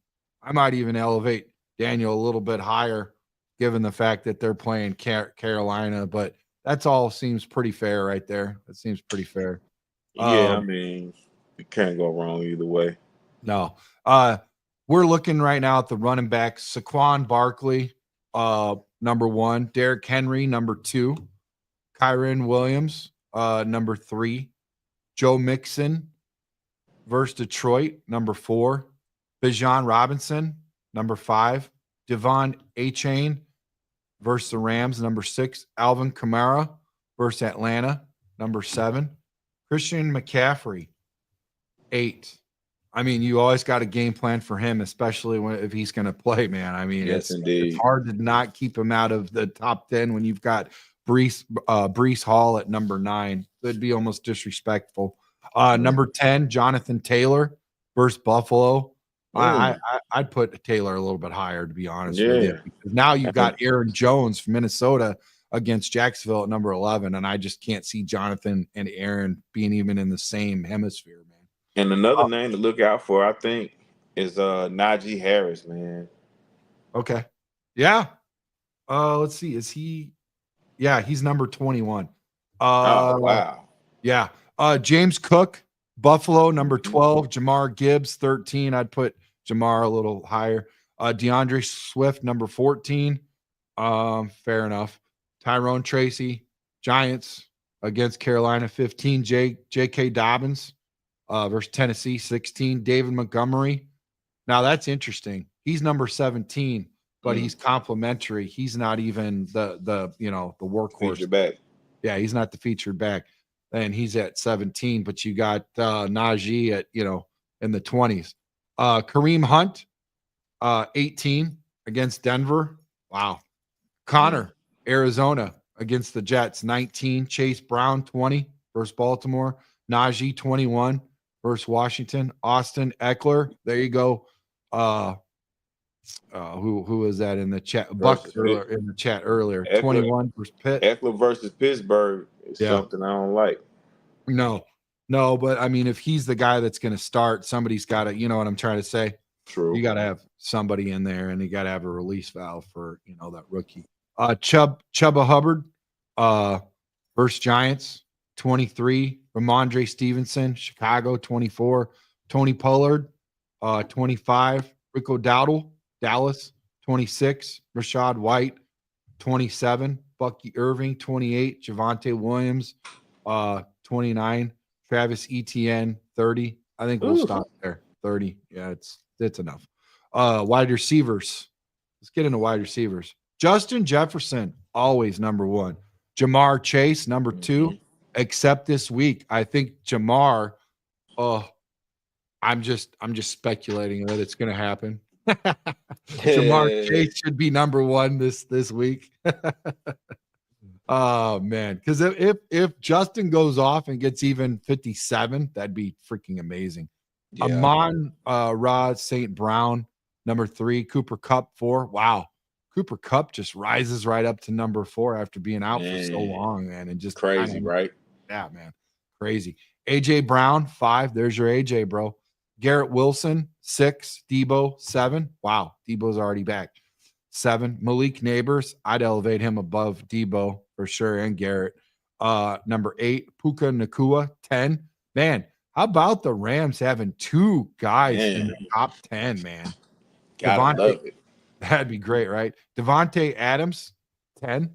I might even elevate Daniel a little bit higher, given the fact that they're playing Carolina, but that's all seems pretty fair right there. That seems pretty fair. Yeah, I mean, you can't go wrong either way. No. We're looking right now at the running backs. Saquon Barkley, number 1. Derrick Henry, number 2. Kyren Williams, number 3. Joe Mixon versus Detroit, number 4. Bijan Robinson, number 5. Devon Achane versus the Rams, number 6. Alvin Kamara versus Atlanta, number 7. Christian McCaffrey, 8. I mean, you always got a game plan for him, especially if he's going to play, man. I mean, yes, it's hard to not keep him out of the top 10 when you've got Breece Hall at number 9. It'd be almost disrespectful. Number 10, Jonathan Taylor versus Buffalo. I'd put Taylor a little bit higher, to be honest with you. Because now you've got Aaron Jones from Minnesota against Jacksonville at number 11, and I just can't see Jonathan and Aaron being even in the same hemisphere, man. And another name to look out for, I think, is Najee Harris, man. Okay. Yeah. Let's see. Is he? Yeah, he's number 21. Oh, wow. Yeah. James Cook, Buffalo, number 12. Jamar Gibbs, 13. I'd put Jamar a little higher. DeAndre Swift, number 14. Fair enough. Tyrone Tracy, Giants against Carolina, 15. J.K. Dobbins versus Tennessee, 16. David Montgomery. Now that's interesting. He's number 17, but he's complimentary. He's not even the workhorse. Feature back. Yeah, he's not the featured back. And he's at 17, but you got Najee at, in the 20s. Kareem Hunt, 18 against Denver. Wow. Connor, Arizona against the Jets, 19. Chase Brown, 20 versus Baltimore. Najee, 21 versus Washington. Austin Eckler, there you go. Who was that in the chat? Buck in the chat earlier. Eckler, 21 versus Pitt. Eckler versus Pittsburgh is something I don't like. No, but I mean, if he's the guy that's going to start, somebody's got to, you know what I'm trying to say? True. You got to have somebody in there, and you got to have a release valve for, that rookie. Chuba Hubbard versus Giants, 23. Ramondre Stevenson, Chicago, 24. Tony Pollard, 25. Rico Dowdle, Dallas, 26. Rashad White, 27. Bucky Irving, 28. Javonte Williams, 29. Travis Etienne, 30. I think we'll stop there. 30. Yeah, it's enough. Wide receivers. Let's get into wide receivers. Justin Jefferson, always number 1. Jamar Chase, number 2. Except this week, I think Jamar. I'm just speculating that it's going to happen. Jamar Chase should be number 1 this week. Oh man, because if Justin goes off and gets even 57, that'd be freaking amazing. Yeah. Amon-Ra St. Brown, number 3. Cooper Kupp, 4. Wow, Cooper Kupp just rises right up to number 4 after being out for so long, man, and just crazy, right? Yeah, man, crazy. AJ Brown, 5. There's your AJ, bro. Garrett Wilson, 6. Debo, 7. Wow, Debo's already back. 7. Malik Neighbors, I'd elevate him above Debo for sure, and Garrett. Number 8. Puka Nacua, 10. Man, how about the Rams having 2 guys in the top 10, man? Gotta love it. That'd be great, right? Devontae Adams, 10.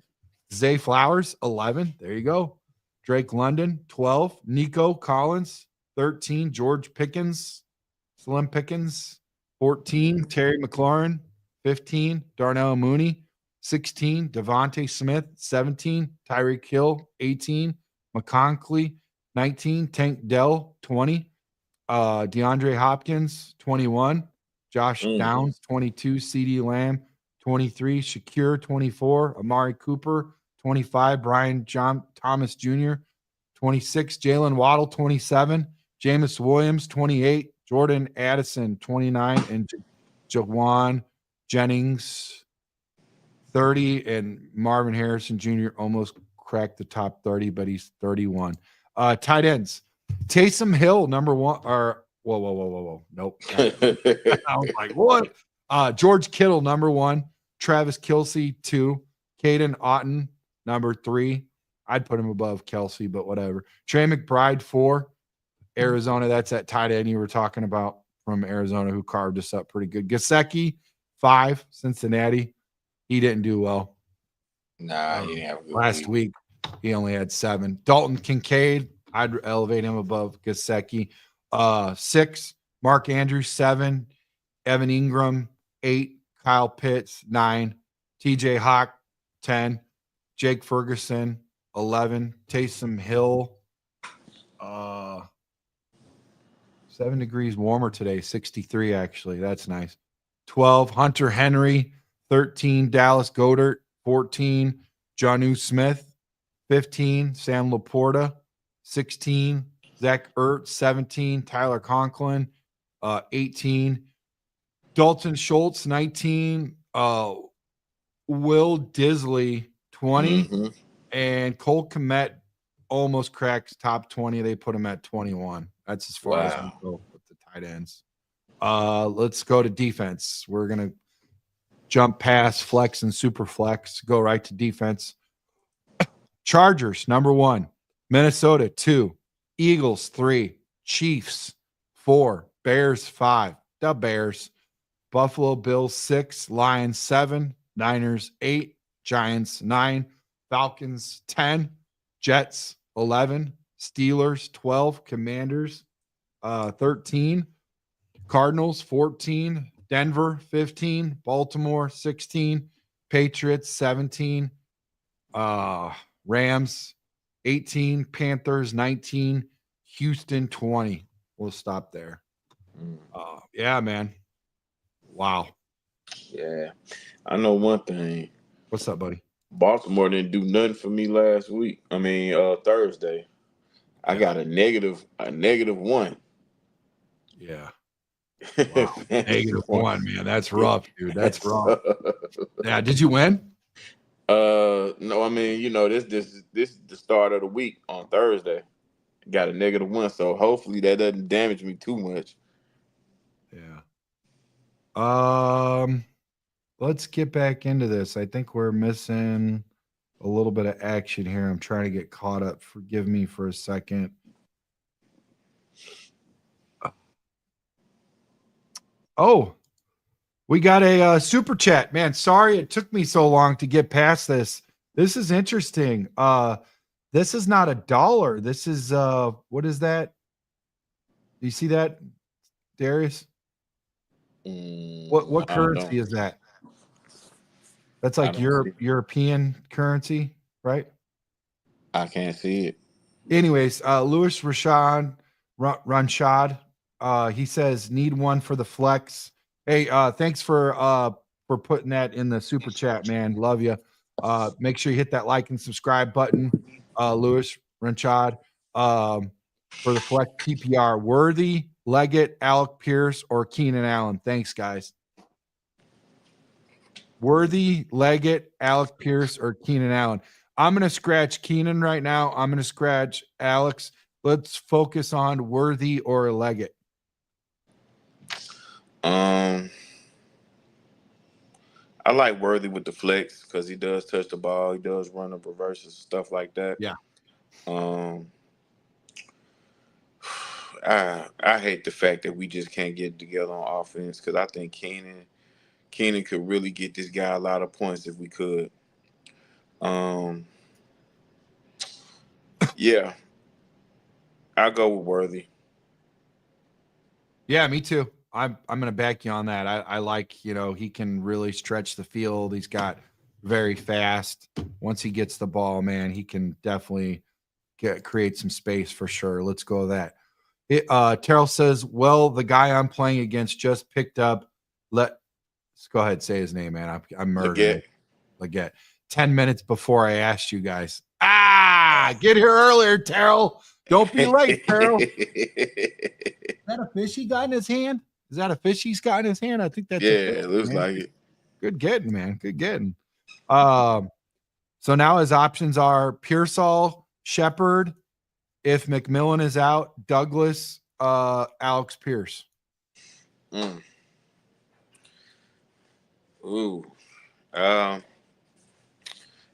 Zay Flowers, 11. There you go. Drake London, 12. Nico Collins, 13. George Pickens, Slim Pickens, 14. Terry McLaurin, 15. Darnell Mooney, 16. Devontae Smith, 17. Tyreek Hill, 18. McConkey, 19. Tank Dell, 20. DeAndre Hopkins, 21. Josh Downs, 22. CeeDee Lamb, 23. Shakir, 24. Amari Cooper, 25. Brian Thomas Jr., 26. Jalen Waddle, 27. Jameis Williams, 28. Jordan Addison, 29. And Jawan Jennings, 30. And Marvin Harrison Jr. almost cracked the top 30, but he's 31. Tight ends. Taysom Hill, number 1. Or whoa. Nope. I was like, what? George Kittle, number 1. Travis Kelce, 2. Caden Otten, number 3. I'd put him above Kelsey, but whatever. Trey McBride, 4. Arizona, that's that tight end you were talking about from Arizona who carved us up pretty good. Gesicki, 5. Cincinnati. He didn't do well. Nah, he didn't have a good last week. He only had 7. Dalton Kincaid, I'd elevate him above Gesicki. 6. Mark Andrews, 7. Evan Ingram, 8. Kyle Pitts, 9. TJ Hawk, 10. Jake Ferguson, 11. Taysom Hill, 7 degrees warmer today, 63 actually. That's nice. 12. Hunter Henry, 13. Dallas Goedert, 14. Jonnu Smith, 15. Sam Laporta, 16. Zach Ertz, 17. Tyler Conklin, 18. Dalton Schultz, 19. Will Disley, 20. And Cole Kmet almost cracks top 20. They put him at 21. That's as far as we go with the tight ends. Let's go to defense. We're going to jump past flex and super flex, go right to defense. Chargers, number 1. Minnesota, 2. Eagles, 3. Chiefs, 4. Bears, 5. The Bears. Buffalo Bills 6, Lions 7, Niners 8, Giants 9, Falcons 10, Jets 11, Steelers 12, Commanders 13, Cardinals 14, Denver 15, Baltimore 16, Patriots 17, Rams 18, Panthers 19, Houston 20. We'll stop there. Yeah, man. Wow. Yeah. I know one thing. What's up, buddy? Baltimore didn't do nothing for me last week. I mean, Thursday. I got a negative 1. Yeah. Wow. -1, man. That's rough, dude. That's rough. Yeah. Did you win? No, I mean, this is the start of the week on Thursday. Got a -1, so hopefully that doesn't damage me too much. Yeah. Let's get back into this. I think we're missing a little bit of action here. I'm trying to get caught up. Forgive me for a second. Oh, we got a super chat, man. Sorry it took me so long to get past this. This is interesting. This is not $1. This is what is that? Do you see that, Darius? What currency is that? That's like European currency, right? I can't see it. Anyways, Louis Runshad, he says need one for the flex. Hey, thanks for putting that in the super chat, man. Love you. Make sure you hit that like and subscribe button, Louis Runshad. For the flex PPR, Worthy, Leggett, Alec Pierce, or Keenan Allen. Thanks, guys. Worthy, Leggett, Alec Pierce, or Keenan Allen. I'm going to scratch Keenan right now. I'm going to scratch Alex. Let's focus on Worthy or Leggett. I like Worthy with the flex because he does touch the ball. He does run the reverses, stuff like that. Yeah. I hate the fact that we just can't get together on offense because I think Keenan could really get this guy a lot of points if we could. Yeah, I'll go with Worthy. Yeah, me too. I'm going to back you on that. I like, he can really stretch the field. He's got very fast. Once he gets the ball, man, he can definitely create some space for sure. Let's go with that. Terrell says, well, the guy I'm playing against just picked up. Let's go ahead, say his name, man. I'm murdering Leggett. 10 minutes before I asked you guys. Get here earlier, Terrell. Don't be late, Terrell. Is that a fish he got in his hand? Is that a fish he's got in his hand? I think that's it looks like it. Good getting, man. Good getting. So now his options are Pearsall, Shepard. If McMillan is out, Douglas, Alex Pierce. Ooh. Hey,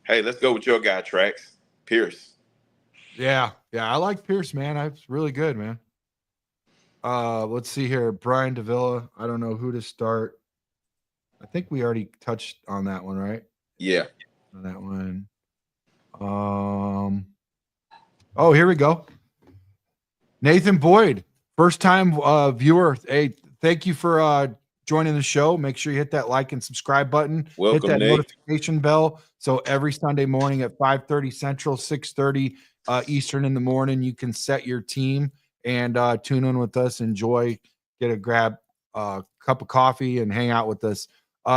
let's go with your guy, Trax. Pierce. Yeah, I like Pierce, man. That's really good, man. Let's see here. Brian Davila. I don't know who to start. I think we already touched on that one, right? Yeah. On that one. Oh, here we go. Nathan Boyd, first time viewer. Hey, thank you for joining the show. Make sure you hit that like and subscribe button. Welcome, hit that Nate. Notification bell. So every Sunday morning at 5:30 Central, 6:30 Eastern in the morning, you can set your team and tune in with us. Enjoy, grab a cup of coffee and hang out with us.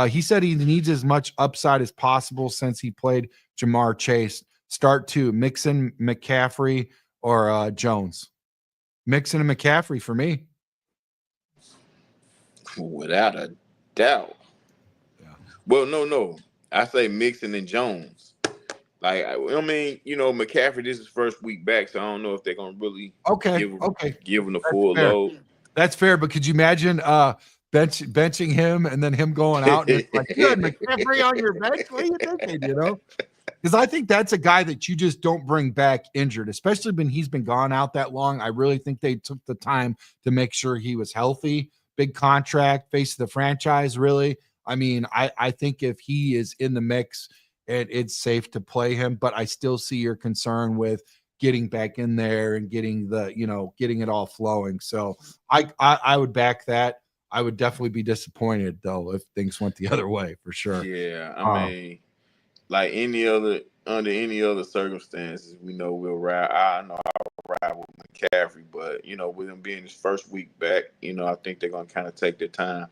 He said he needs as much upside as possible since he played Jamar Chase. Start 2, Mixon, McCaffrey, or Jones. Mixon and McCaffrey for me. Without a doubt. Yeah. Well, no. I say Mixon and Jones. Like, I mean, McCaffrey, this is his first week back, so I don't know if they're going to really give him the full load. That's fair, but could you imagine benching him and then him going out and it's like, you had McCaffrey on your bench? What are you thinking, Because I think that's a guy that you just don't bring back injured, especially when he's been gone out that long. I really think they took the time to make sure he was healthy big contract, face of the franchise, really. I mean, I think if he is in the mix, it's safe to play him, but I still see your concern with getting back in there and getting getting it all flowing. So I would back that. I would definitely be disappointed though if things went the other way for sure. Yeah, I mean, like under any other circumstances, we know we'll ride. I know I'll ride with McCaffrey, but with him being his first week back, I think they're gonna kind of take their time.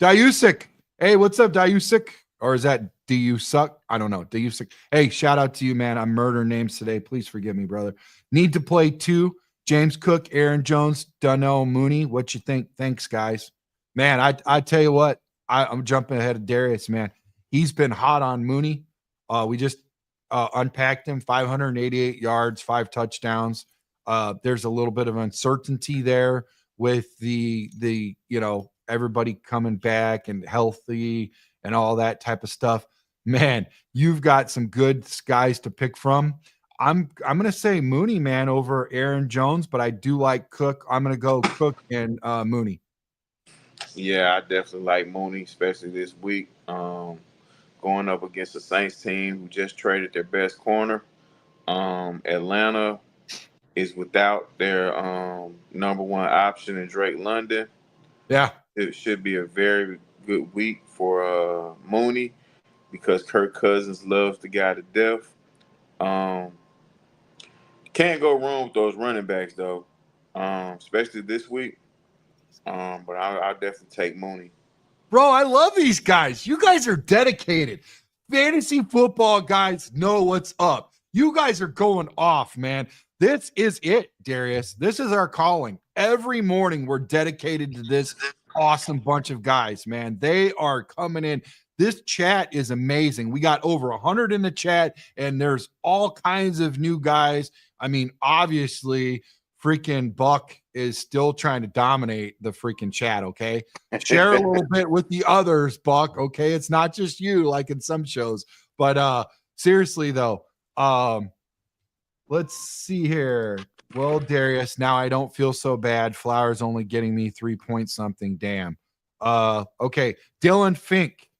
Diusic. Hey, what's up, Diusic? Or is that Do You Suck? I don't know. Diusic. Hey, shout out to you, man. I'm murdering names today. Please forgive me, brother. Need to play 2. James Cook, Aaron Jones, Donnell Mooney. What you think? Thanks, guys. Man, I tell you what, I'm jumping ahead of Darius, man. He's been hot on Mooney. We just unpacked him, 588 yards, 5 touchdowns. There's a little bit of uncertainty there with the everybody coming back and healthy and all that type of stuff. Man, you've got some good guys to pick from. I'm going to say Mooney, man, over Aaron Jones, but I do like Cook. I'm going to go Cook and Mooney. Yeah, I definitely like Mooney, especially this week. Going up against the Saints team who just traded their best corner. Atlanta is without their number 1 option in Drake London. Yeah. It should be a very good week for Mooney because Kirk Cousins loves the guy to death. Can't go wrong with those running backs, though, especially this week. But I'll definitely take Mooney. Bro, I love these guys. You guys are dedicated. Fantasy football guys know what's up. You guys are going off, man. This is it, Darius. This is our calling. Every morning we're dedicated to this awesome bunch of guys, man. They are coming in. This chat is amazing. We got over 100 in the chat, and there's all kinds of new guys. I mean, obviously, freaking Buck is still trying to dominate the freaking chat, okay? Share a little bit with the others, Buck, okay? It's not just you like in some shows. But seriously, though, let's see here. Well, Darius, now I don't feel so bad. Flowers only getting me 3 point something. Damn. Okay. Dylan Fink,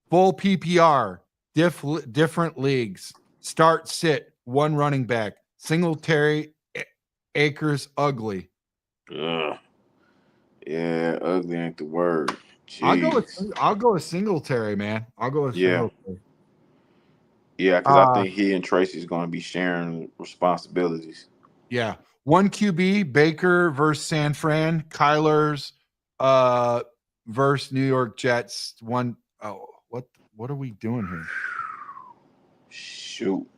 full PPR, different leagues. Start, sit, 1 running back. Singletary, Akers, ugly. Ugh. Yeah, ugly ain't the word. Jeez. I'll go with Singletary, man. I'll go with Singletary. Yeah, because I think he and Tracy's going to be sharing responsibilities. Yeah. 1 QB, Baker versus San Fran, Kyler's versus New York Jets. What are we doing here? Shoot.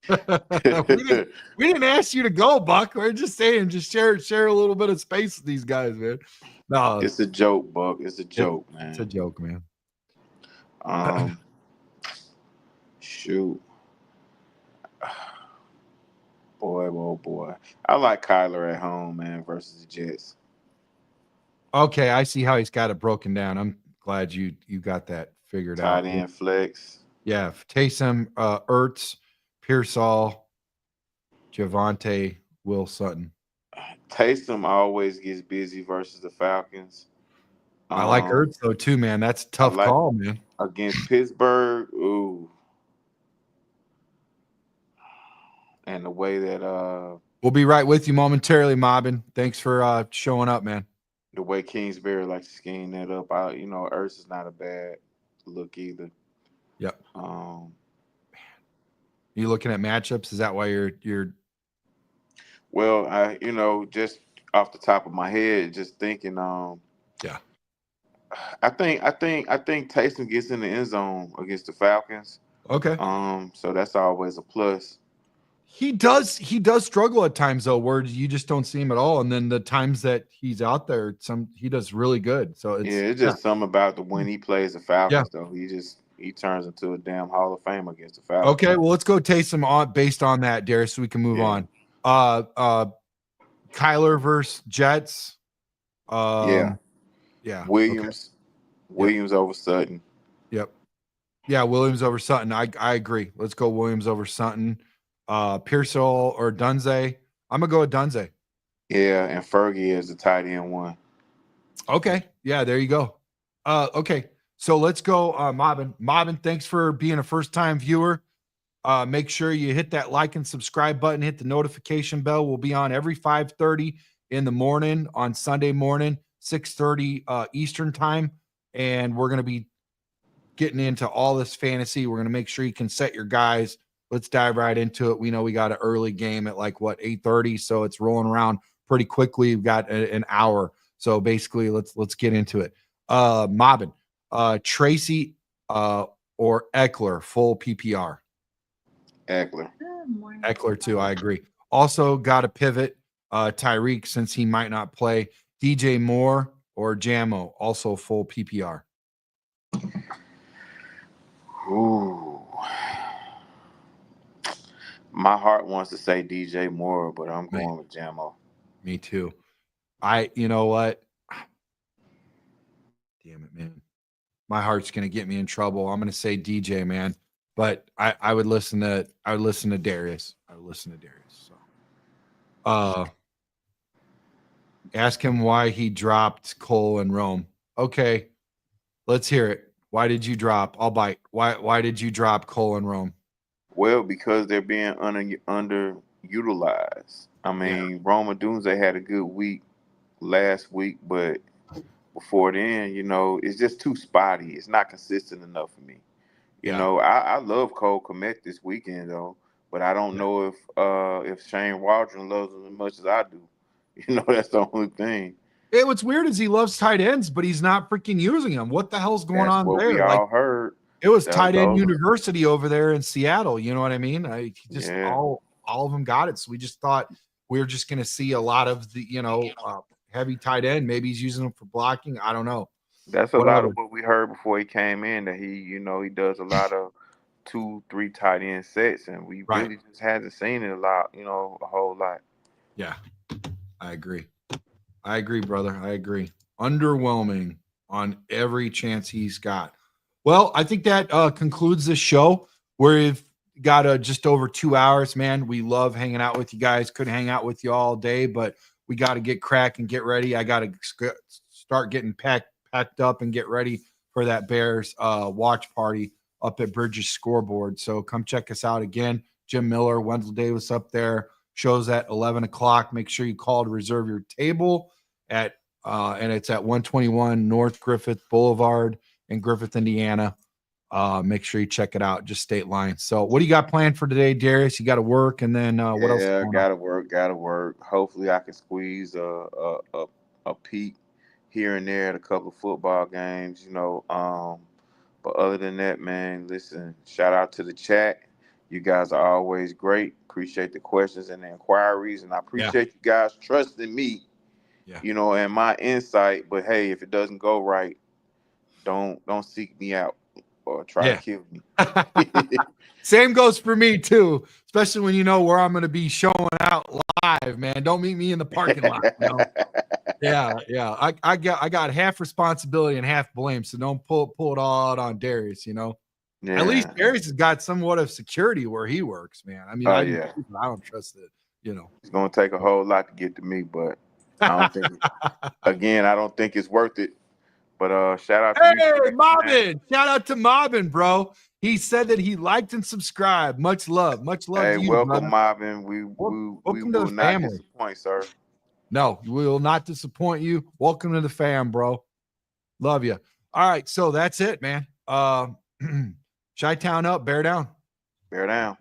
we didn't ask you to go, Buck. We're just saying, just share a little bit of space with these guys, man. No, it's a joke, Buck. It's a joke, man. It's a joke, man. Shoot. Boy, oh boy. I like Kyler at home, man, versus the Jets. Okay, I see how he's got it broken down. I'm glad you got that figured out. Tight end flex. Yeah, Taysom, Ertz, Pearsall, Javonte, Will Sutton. Taysom always gets busy versus the Falcons. I like Ertz though too, man. That's a tough call, man. Against Pittsburgh, ooh. And the way that we'll be right with you momentarily, Mobbin. Thanks for showing up, man. The way Kingsbury likes to scheme that up, Ertz is not a bad look either. Yep. You looking at matchups? Is that why you're? Well, I just off the top of my head, just thinking. Yeah. I think Taysom gets in the end zone against the Falcons. Okay. So that's always a plus. He does struggle at times though, where you just don't see him at all, and then the times that he's out there, he does really good. So it's just something about when he plays the Falcons though. He turns into a damn Hall of Fame against the Falcons. Okay, well let's go Taysom on based on that, Darius, so we can move on. Kyler versus Jets. Yeah. Williams over Sutton. Yep. Yeah, Williams over Sutton. I agree. Let's go Williams over Sutton. Pearsall or Dunze. I'm gonna go with Dunze. Yeah, and Fergie is the tight end one. Okay. Yeah, there you go. Okay. So let's go, Mobbin. Mobbin, thanks for being a first-time viewer. Make sure you hit that like and subscribe button, hit the notification bell. We'll be on every 5:30 in the morning on Sunday morning, 6:30 Eastern time. And we're going to be getting into all this fantasy. We're going to make sure you can set your guys. Let's dive right into it. We know we got an early game at like 8:30, so it's rolling around pretty quickly. We've got an hour. So basically, let's get into it. Mobbin, Tracy or Eckler, full PPR. Eckler. Eckler too, I agree. Also got a pivot, Tyreek, since he might not play. DJ Moore or Jamo, also full PPR. Ooh. My heart wants to say DJ Moore, but I'm going with Jamo. Me too. You know what? Damn it, man. My heart's gonna get me in trouble. I'm gonna say DJ, man. But I would listen to Darius. I would listen to Darius. So ask him why he dropped Cole and Rome. Okay, let's hear it. Why did you drop? I'll bite. Why did you drop Cole and Rome? Well, because they're being underutilized. I mean, Roma Dunze had a good week last week, but before then, it's just too spotty. It's not consistent enough for me. You know, I love 𝐂𝐒 this weekend though, but I don't know if Shane Waldron loves him as much as I do. That's the only thing. Hey, what's weird is he loves tight ends, but he's not freaking using them. What the hell's going on what there? We all heard. It was tight end university over there in Seattle. You know what I mean? All of them got it. So we just thought we were just going to see a lot of the, heavy tight end. Maybe he's using them for blocking. I don't know. That's a lot of what we heard before he came in, that he does a lot of 2-3 tight end sets, and we really just hasn't seen it a lot, a whole lot. Yeah, I agree, brother. I agree. Underwhelming on every chance he's got. Well, I think that concludes this show. We've got just over 2 hours, man. We love hanging out with you guys. Couldn't hang out with you all day, but we got to get crack and get ready. I got to start getting packed up and get ready for that Bears watch party up at Bridges Scoreboard. So come check us out again. Jim Miller, Wendell Davis up there. Shows at 11 o'clock. Make sure you call to reserve your table and it's at 121 North Griffith Boulevard in Griffith, Indiana. Make sure you check it out. Just state line. So what do you got planned for today, Darius? You got to work, and then what else? Yeah, gotta work. Hopefully I can squeeze a peek here and there at a couple of football games, but other than that, man, listen, shout out to the chat. You guys are always great. Appreciate the questions and the inquiries, and I appreciate you guys trusting me, and my insight. But hey, if it doesn't go right, don't seek me out or try to kill me. Same goes for me too, especially when you know where I'm going to be showing out live, man. Don't meet me in the parking lot. Yeah. I got half responsibility and half blame, so don't pull it all out on Darius. At least Darius has got somewhat of security where he works, man. I mean, I don't trust it. It's gonna take a whole lot to get to me, but I don't think. I don't think it's worth it. But shout out to you. Hey, Mobbin! Shout out to Mobbin, bro. He said that he liked and subscribed. Much love. Hey, to you, welcome, brother. Mobbin. We welcome will not disappoint, sir. No, we will not disappoint you. Welcome to the fam, bro. Love you. All right, so that's it, man. Chi-Town up, bear down. Bear down.